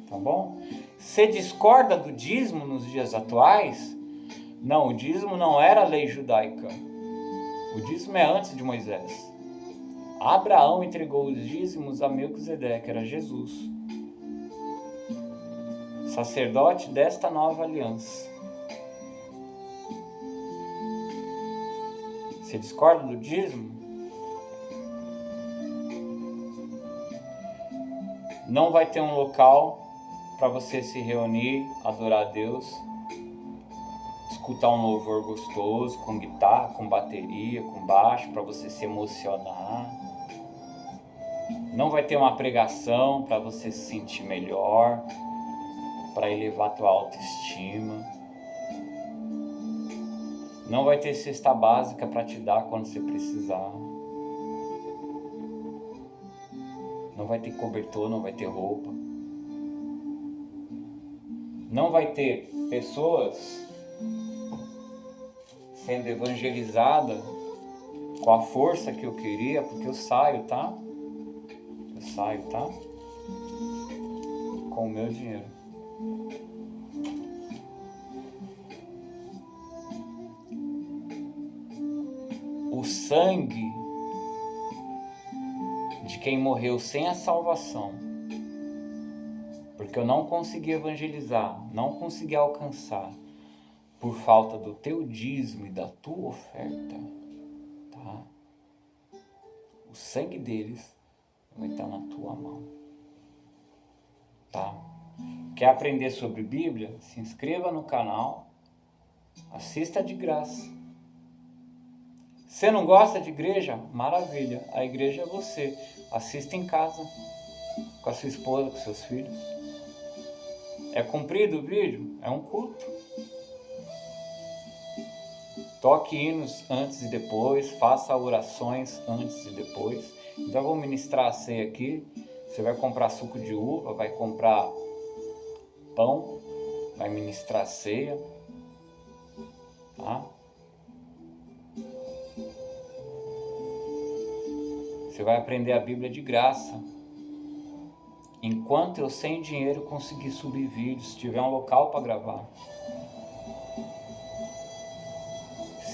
Tá bom? Você discorda do dízimo nos dias atuais? Não, o dízimo não era a lei judaica. O dízimo é antes de Moisés. Abraão entregou os dízimos a Melquisedeque, era Jesus, sacerdote desta nova aliança. Você discorda do dízimo? Não vai ter um local para você se reunir, adorar a Deus, escutar um louvor gostoso, com guitarra, com bateria, com baixo, para você se emocionar. Não vai ter uma pregação para você se sentir melhor, para elevar a tua autoestima. Não vai ter cesta básica para te dar quando você precisar. Não vai ter cobertor, não vai ter roupa. Não vai ter pessoas sendo evangelizadas com a força que eu queria, porque eu saio, tá? Eu saio, tá? Com o meu dinheiro. O sangue de quem morreu sem a salvação, porque eu não consegui evangelizar, não consegui alcançar, por falta do teu dízimo e da tua oferta, tá? O sangue deles vai estar na tua mão, tá? Quer aprender sobre Bíblia? Se inscreva no canal, assista de graça. Você não gosta de igreja? Maravilha, a igreja é você. Assista em casa, com a sua esposa, com seus filhos. É comprido o vídeo? É um culto. Toque hinos antes e depois, faça orações antes e depois. Então eu vou ministrar a ceia aqui. Você vai comprar suco de uva, vai comprar pão, vai ministrar a ceia, tá? Você vai aprender a Bíblia de graça. Enquanto eu sem dinheiro conseguir subir vídeos, se tiver um local para gravar.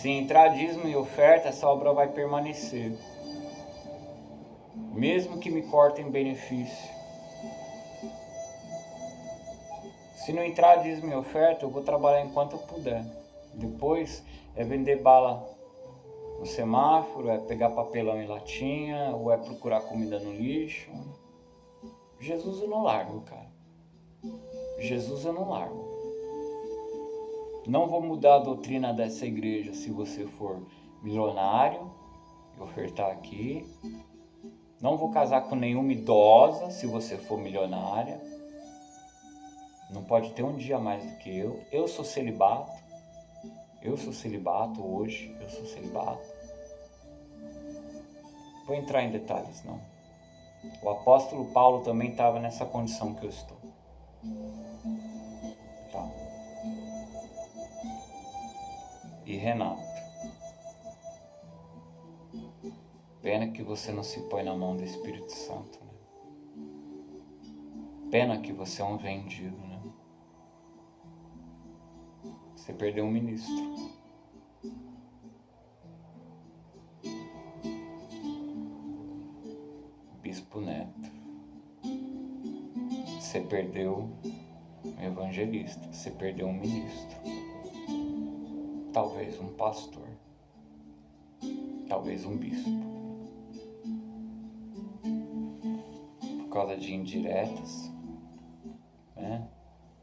Se entrar dízimo e oferta, essa obra vai permanecer. Mesmo que me cortem benefício. Se não entrar dízimo e oferta, eu vou trabalhar enquanto eu puder. Depois é vender bala no semáforo, é pegar papelão em latinha, ou é procurar comida no lixo. Jesus eu não largo, cara. Jesus eu não largo. Não vou mudar a doutrina dessa igreja se você for milionário e ofertar aqui. Não vou casar com nenhuma idosa se você for milionária. Não pode ter um dia a mais do que eu. Eu sou celibato. Eu sou celibato hoje. Eu sou celibato. Vou entrar em detalhes, não. O apóstolo Paulo também estava nessa condição que eu estou. Tá. E Renato, pena que você não se põe na mão do Espírito Santo, né? Pena que você é um vendido, né? Você perdeu um ministro. Bispo Neto. Você perdeu um evangelista. Você perdeu um ministro. Talvez um pastor. Talvez um bispo. Por causa de indiretas, né?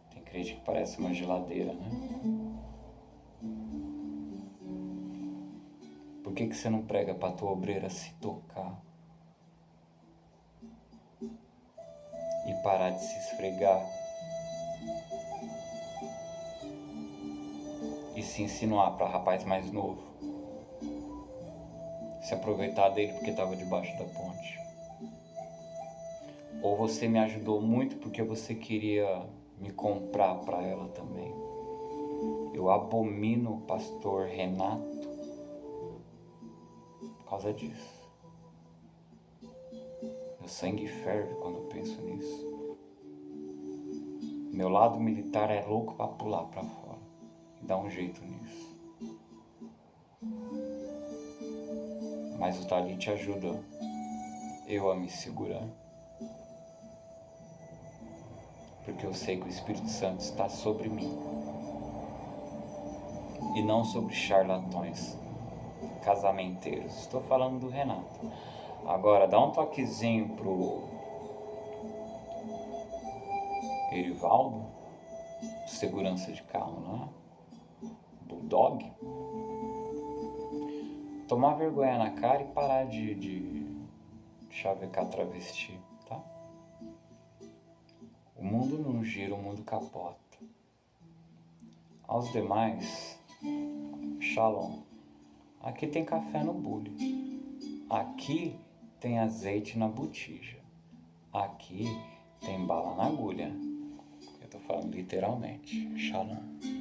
Tem crente que parece uma geladeira, né? Por que você não prega para a tua obreira se tocar? E parar de se esfregar? E se insinuar para rapaz mais novo? Se aproveitar dele porque estava debaixo da ponte? Ou você me ajudou muito porque você queria me comprar para ela também? Eu abomino o pastor Renato por causa disso. Meu sangue ferve quando eu penso nisso. Meu lado militar é louco pra pular pra fora e dar um jeito nisso. Mas o Talit ajuda eu a me segurar. Porque eu sei que o Espírito Santo está sobre mim. E não sobre charlatões casamenteiros. Estou falando do Renato. Agora, dá um toquezinho pro Erivaldo, segurança de carro, né? Bulldog. Tomar vergonha na cara e parar de chavecar travesti, tá? O mundo não gira, o mundo capota. Aos demais, shalom. Aqui tem café no bule. Aqui tem azeite na botija. Aqui tem bala na agulha. Eu tô falando literalmente. Shalom.